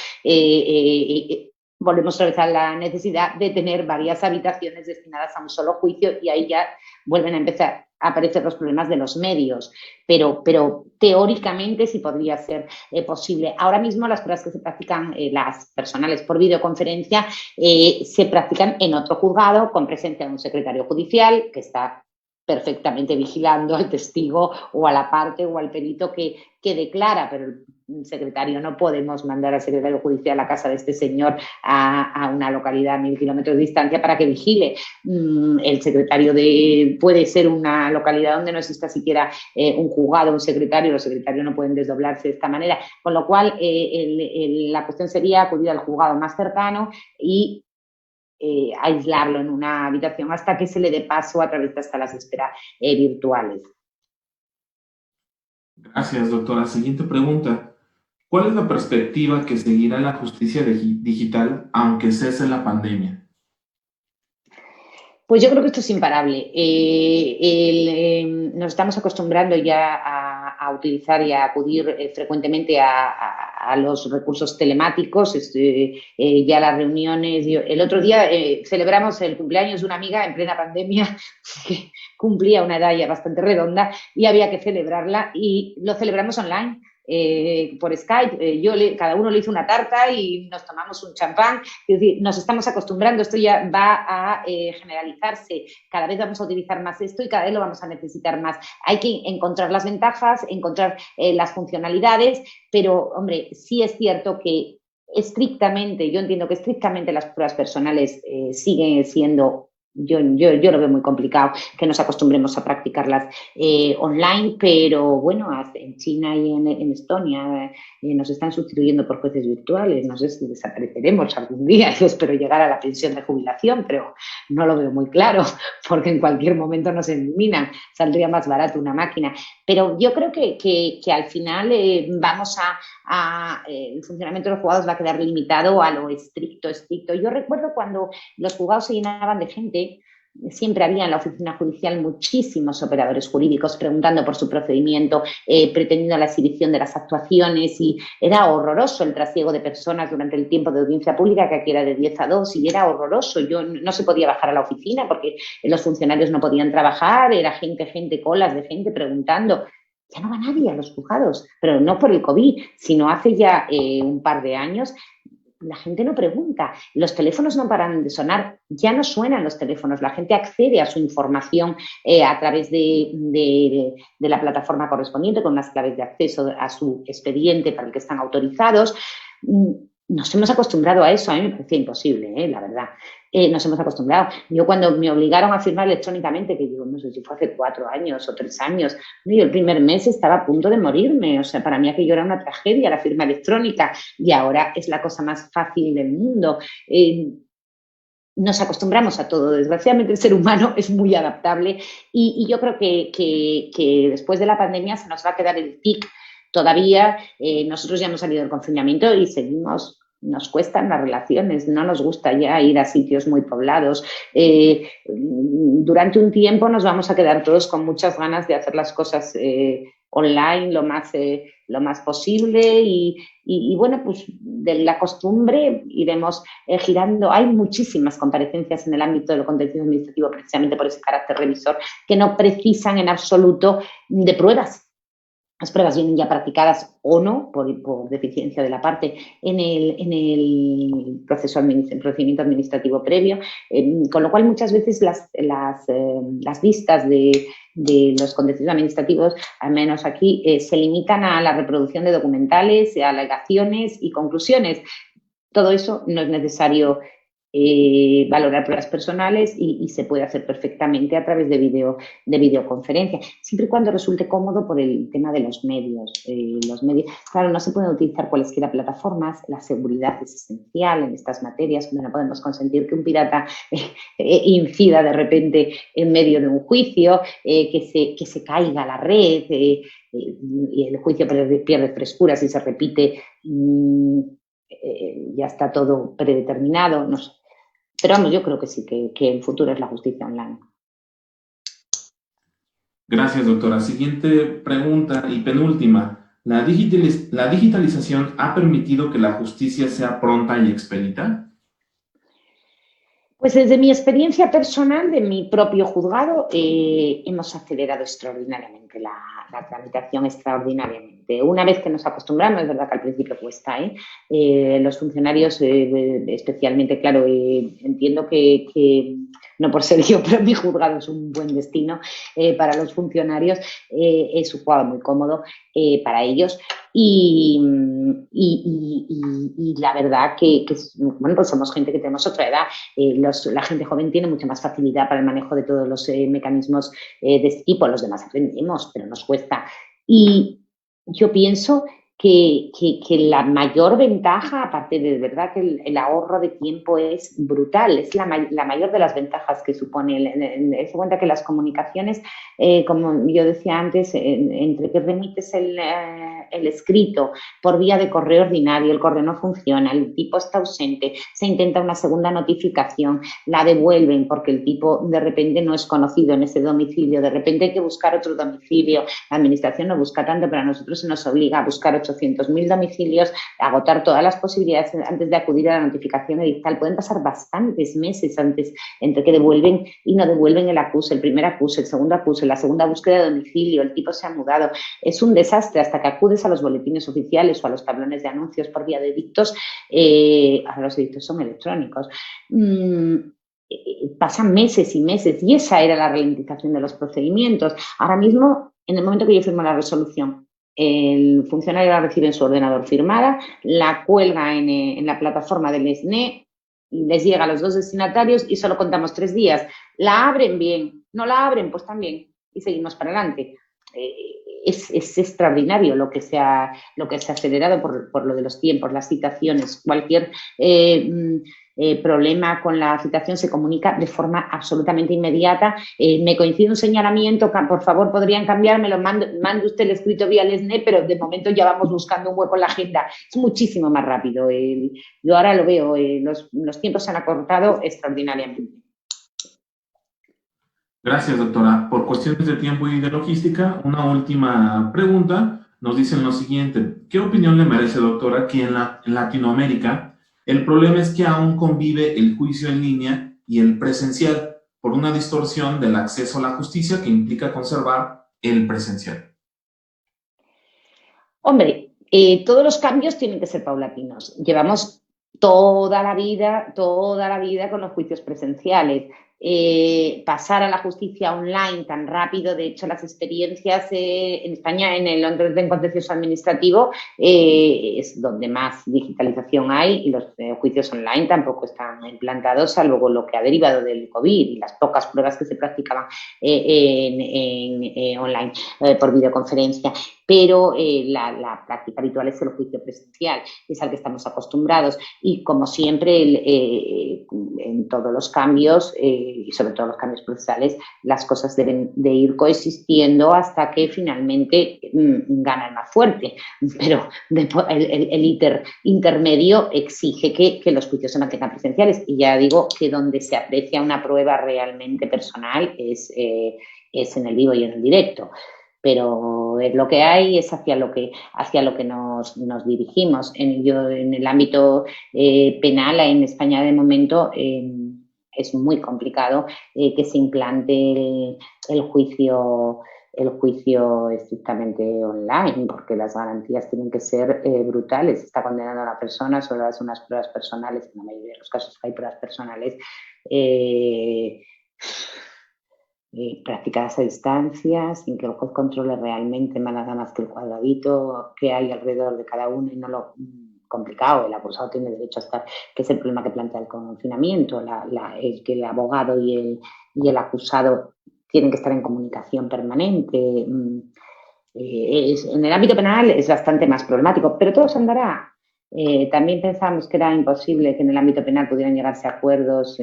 Volvemos otra vez a la necesidad de tener varias habitaciones destinadas a un solo juicio, y ahí ya vuelven a empezar a aparecer los problemas de los medios, pero teóricamente sí podría ser posible. Ahora mismo las pruebas que se practican, las personales por videoconferencia, se practican en otro juzgado con presencia de un secretario judicial que está perfectamente vigilando al testigo o a la parte o al perito que declara, pero el secretario, no podemos mandar al secretario judicial a la casa de este señor a una localidad a 1000 kilómetros de distancia para que vigile. El secretario puede ser una localidad donde no exista siquiera un juzgado, un secretario, los secretarios no pueden desdoblarse de esta manera, con lo cual la cuestión sería acudir al juzgado más cercano y aislarlo en una habitación hasta que se le dé paso a través de estas salas de espera virtuales. Gracias, doctora. Siguiente pregunta. ¿Cuál es la perspectiva que seguirá la justicia digital aunque cese la pandemia? Pues yo creo que esto es imparable. Nos estamos acostumbrando ya a utilizar y a acudir frecuentemente a los recursos telemáticos, ya las reuniones. El otro día celebramos el cumpleaños de una amiga en plena pandemia que cumplía una edad ya bastante redonda y había que celebrarla, y lo celebramos online. Por Skype, cada uno le hizo una tarta y nos tomamos un champán. Es decir, nos estamos acostumbrando, esto ya va a generalizarse, cada vez vamos a utilizar más esto y cada vez lo vamos a necesitar más. Hay que encontrar las ventajas, encontrar las funcionalidades, pero, hombre, sí es cierto que estrictamente, yo entiendo que estrictamente las pruebas personales siguen siendo... Yo lo veo muy complicado que nos acostumbremos a practicarlas online, pero bueno, en China y en Estonia nos están sustituyendo por jueces virtuales. No sé si desapareceremos algún día. Yo espero llegar a la pensión de jubilación, pero no lo veo muy claro, porque en cualquier momento nos eliminan. Saldría más barato una máquina. Pero yo creo que al final el funcionamiento de los juzgados va a quedar limitado a lo estricto. Yo recuerdo cuando los juzgados se llenaban de gente, siempre había en la oficina judicial muchísimos operadores jurídicos preguntando por su procedimiento, pretendiendo la exhibición de las actuaciones, y era horroroso el trasiego de personas durante el tiempo de audiencia pública, que aquí era de 10 a 2, y era horroroso. No se podía bajar a la oficina porque los funcionarios no podían trabajar, era gente, colas de gente preguntando. Ya no va nadie a los juzgados, pero no por el COVID, sino hace ya un par de años. La gente no pregunta, los teléfonos no paran de sonar, ya no suenan los teléfonos, la gente accede a su información a través de la plataforma correspondiente con unas claves de acceso a su expediente para el que están autorizados. Nos hemos acostumbrado a eso, a mí me parecía imposible, la verdad. Nos hemos acostumbrado. Yo cuando me obligaron a firmar electrónicamente, que digo, no sé si fue hace 4 años o 3 años, yo el primer mes estaba a punto de morirme. O sea, para mí aquello era una tragedia, la firma electrónica, y ahora es la cosa más fácil del mundo. Nos acostumbramos a todo. Desgraciadamente el ser humano es muy adaptable, y yo creo que después de la pandemia se nos va a quedar el tic. Todavía nosotros ya hemos salido del confinamiento y seguimos, nos cuestan las relaciones, no nos gusta ya ir a sitios muy poblados. Durante un tiempo nos vamos a quedar todos con muchas ganas de hacer las cosas online lo más posible, y bueno, pues de la costumbre iremos girando. Hay muchísimas comparecencias en el ámbito del contencioso administrativo precisamente por ese carácter revisor, que no precisan en absoluto de pruebas. las pruebas vienen ya practicadas o no, por deficiencia de la parte, en el procedimiento administrativo previo, con lo cual muchas veces las vistas de los contenciosos administrativos, al menos aquí, se limitan a la reproducción de documentales, alegaciones y conclusiones. Todo eso no es necesario valorar pruebas personales y se puede hacer perfectamente a través de videoconferencia, siempre y cuando resulte cómodo por el tema de los medios. Los medios, claro, no se pueden utilizar cualesquiera plataformas, la seguridad es esencial en estas materias, no podemos consentir que un pirata incida de repente en medio de un juicio, que se caiga la red y el juicio pierde frescura si se repite. Ya está todo predeterminado, no sé. Pero vamos, yo creo que sí, que el futuro es la justicia online. Gracias, doctora. Siguiente pregunta y penúltima. ¿La digitalización ha permitido que la justicia sea pronta y expedita? Pues desde mi experiencia personal, de mi propio juzgado, hemos acelerado extraordinariamente la tramitación, extraordinariamente. Una vez que nos acostumbramos, es verdad que al principio cuesta, los funcionarios, especialmente, claro, entiendo que no por ser yo, pero mi juzgado es un buen destino para los funcionarios, es un juzgado muy cómodo para ellos. Y la verdad que bueno, pues somos gente que tenemos otra edad. La gente joven tiene mucha más facilidad para el manejo de todos los mecanismos de este tipo. Los demás aprendemos, pero nos cuesta. Y yo pienso que la mayor ventaja, aparte de verdad que el ahorro de tiempo es brutal, es la mayor de las ventajas que supone. Se cuenta que las comunicaciones, como yo decía antes, entre que remites el escrito por vía de correo ordinario, el correo no funciona, el tipo está ausente, se intenta una segunda notificación, la devuelven porque el tipo de repente no es conocido en ese domicilio, de repente hay que buscar otro domicilio, la administración no busca tanto, pero a nosotros se nos obliga a buscar 800.000 domicilios, a agotar todas las posibilidades antes de acudir a la notificación edictal. Pueden pasar bastantes meses antes entre que devuelven y no devuelven el acuse, el primer acuse, el segundo acuse, la segunda búsqueda de domicilio, el tipo se ha mudado. Es un desastre hasta que acudes a los boletines oficiales o a los tablones de anuncios por vía de edictos. Ahora los edictos son electrónicos. Pasan meses y meses y esa era la ralentización de los procedimientos. Ahora mismo, en el momento que yo firmo la resolución, el funcionario la recibe en su ordenador firmada, la cuelga en la plataforma del SNE, les llega a los dos destinatarios y solo contamos 3 días. La abren bien, no la abren, pues también, y seguimos para adelante. Es extraordinario lo que se ha acelerado por lo de los tiempos, las citaciones. Cualquier problema con la citación se comunica de forma absolutamente inmediata. Me coincide un señalamiento, por favor podrían cambiármelo, mande usted el escrito vía el SNE, pero de momento ya vamos buscando un hueco en la agenda. Es muchísimo más rápido. Yo ahora lo veo, los tiempos se han acortado extraordinariamente. Gracias, doctora. Por cuestiones de tiempo y de logística, una última pregunta. Nos dicen lo siguiente. ¿Qué opinión le merece, doctora, que en Latinoamérica el problema es que aún convive el juicio en línea y el presencial por una distorsión del acceso a la justicia que implica conservar el presencial? Hombre, todos los cambios tienen que ser paulatinos. Llevamos toda la vida con los juicios presenciales. Pasar a la justicia online tan rápido, de hecho las experiencias en España en el orden contencioso administrativo es donde más digitalización hay y los juicios online tampoco están implantados, salvo lo que ha derivado del COVID y las pocas pruebas que se practicaban online por videoconferencia. Pero la práctica habitual es el juicio presencial, es al que estamos acostumbrados y como siempre en todos los cambios y sobre todo los cambios procesales, las cosas deben de ir coexistiendo hasta que finalmente gana el más fuerte. Pero el intermedio exige que los juicios se mantengan presenciales y ya digo que donde se aprecia una prueba realmente personal es en el vivo y en el directo. Pero es lo que hay, es hacia lo que nos dirigimos. En el ámbito penal en España de momento es muy complicado que se implante el juicio el juicio estrictamente online, porque las garantías tienen que ser brutales. Se está condenando a la persona sobre unas pruebas personales, en la mayoría de los casos hay pruebas personales practicadas a distancia, sin que el juez controle realmente nada más que el cuadradito que hay alrededor de cada uno y no lo complicado. El acusado tiene derecho a estar, que es el problema que plantea el confinamiento, el que el abogado y el acusado tienen que estar en comunicación permanente. En el ámbito penal es bastante más problemático, pero todo se andará. También pensamos que era imposible que en el ámbito penal pudieran llegarse a acuerdos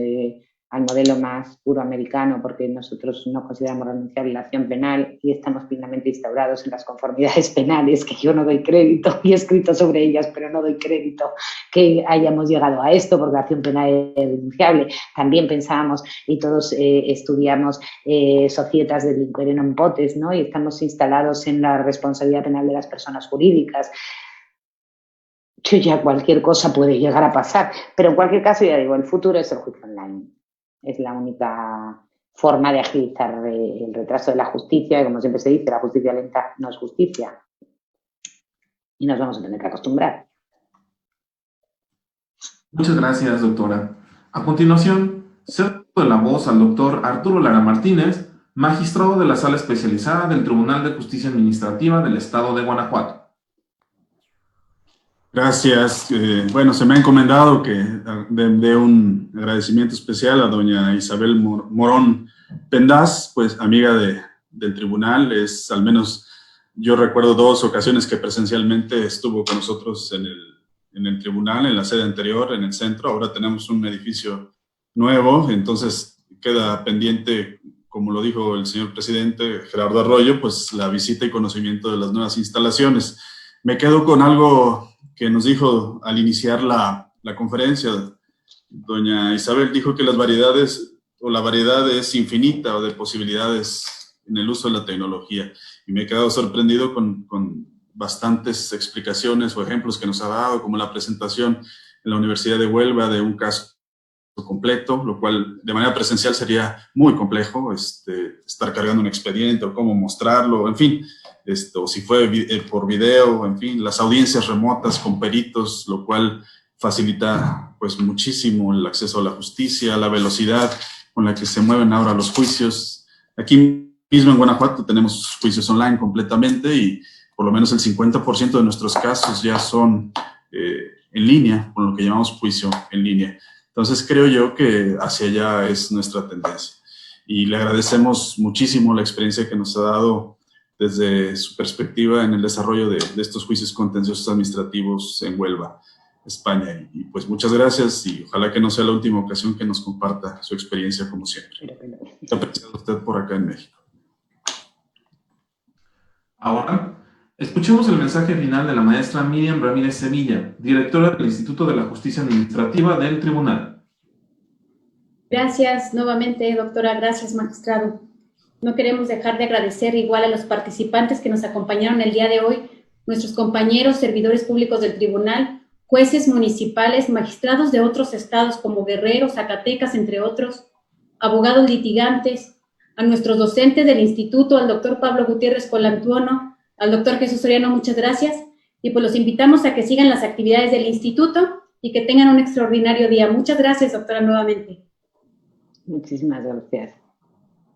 al modelo más puro americano, porque nosotros no consideramos renunciable la acción penal y estamos plenamente instaurados en las conformidades penales, que yo no doy crédito y he escrito sobre ellas, pero no doy crédito que hayamos llegado a esto, porque la acción penal es renunciable. También pensábamos, y todos estudiamos societas del imperio non potes, ¿no? Y estamos instalados en la responsabilidad penal de las personas jurídicas. Que ya cualquier cosa puede llegar a pasar, pero en cualquier caso, ya digo, el futuro es el juicio online. Es la única forma de agilizar el retraso de la justicia, y como siempre se dice, la justicia lenta no es justicia. Y nos vamos a tener que acostumbrar. Muchas gracias, doctora. A continuación, cedo la voz al doctor Arturo Lara Martínez, magistrado de la Sala Especializada del Tribunal de Justicia Administrativa del Estado de Guanajuato. Gracias. Bueno, se me ha encomendado que dé un agradecimiento especial a doña Isabel Morón Pendaz, pues amiga del tribunal. Al menos yo recuerdo 2 ocasiones que presencialmente estuvo con nosotros en el tribunal, en la sede anterior, en el centro. Ahora tenemos un edificio nuevo, entonces queda pendiente, como lo dijo el señor presidente Gerardo Arroyo, pues la visita y conocimiento de las nuevas instalaciones. Me quedo con algo que nos dijo al iniciar la conferencia. Doña Isabel dijo que la variedad es infinita o de posibilidades en el uso de la tecnología. Y me he quedado sorprendido con bastantes explicaciones o ejemplos que nos ha dado, como la presentación en la Universidad de Huelva de un caso completo, lo cual de manera presencial sería muy complejo, estar cargando un expediente o cómo mostrarlo, en fin, o si fue por video, en fin, las audiencias remotas con peritos, lo cual facilita pues muchísimo el acceso a la justicia, la velocidad con la que se mueven ahora los juicios. Aquí mismo en Guanajuato tenemos juicios online completamente y por lo menos el 50% de nuestros casos ya son en línea, con lo que llamamos juicio en línea. Entonces creo yo que hacia allá es nuestra tendencia. Y le agradecemos muchísimo la experiencia que nos ha dado desde su perspectiva en el desarrollo de estos juicios contenciosos administrativos en Huelva, España. Y pues muchas gracias y ojalá que no sea la última ocasión que nos comparta su experiencia como siempre. Apreciado usted por acá en México. Ahora, escuchemos el mensaje final de la maestra Miriam Ramírez Sevilla, directora del Instituto de la Justicia Administrativa del Tribunal. Gracias nuevamente, doctora. Gracias, magistrado. No queremos dejar de agradecer igual a los participantes que nos acompañaron el día de hoy, nuestros compañeros, servidores públicos del tribunal, jueces municipales, magistrados de otros estados como Guerrero, Zacatecas, entre otros, abogados litigantes, a nuestros docentes del instituto, al doctor Pablo Gutiérrez Colantuono, al doctor Jesús Soriano, muchas gracias. Y pues los invitamos a que sigan las actividades del instituto y que tengan un extraordinario día. Muchas gracias, doctora, nuevamente. Muchísimas gracias.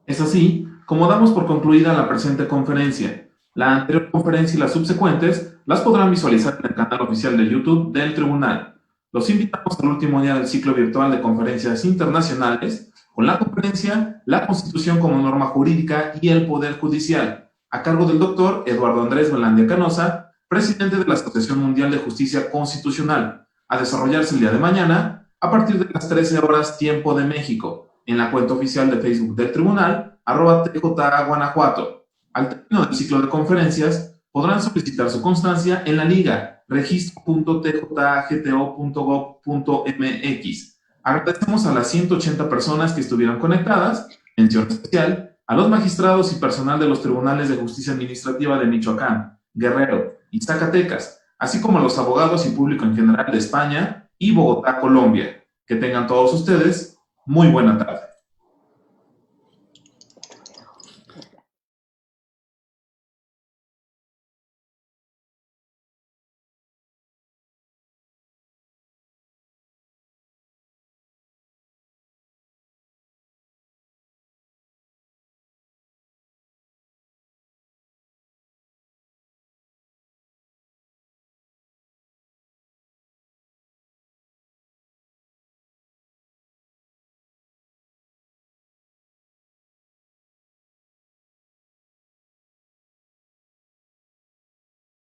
Es así como damos por concluida la presente conferencia. La anterior conferencia y las subsecuentes las podrán visualizar en el canal oficial de YouTube del Tribunal. Los invitamos al último día del ciclo virtual de conferencias internacionales con la conferencia La Constitución como norma jurídica y el Poder Judicial, a cargo del doctor Eduardo Andrés Velandia Canosa, presidente de la Asociación Mundial de Justicia Constitucional, a desarrollarse el día de mañana a partir de las 13 horas tiempo de México, en la cuenta oficial de Facebook del Tribunal, @TJA Guanajuato. Al término del ciclo de conferencias, podrán solicitar su constancia en la liga registro.tjagto.gov.mx. Agradecemos a las 180 personas que estuvieron conectadas, mención especial a los magistrados y personal de los tribunales de justicia administrativa de Michoacán, Guerrero y Zacatecas, así como a los abogados y público en general de España y Bogotá, Colombia. Que tengan todos ustedes muy buena tarde.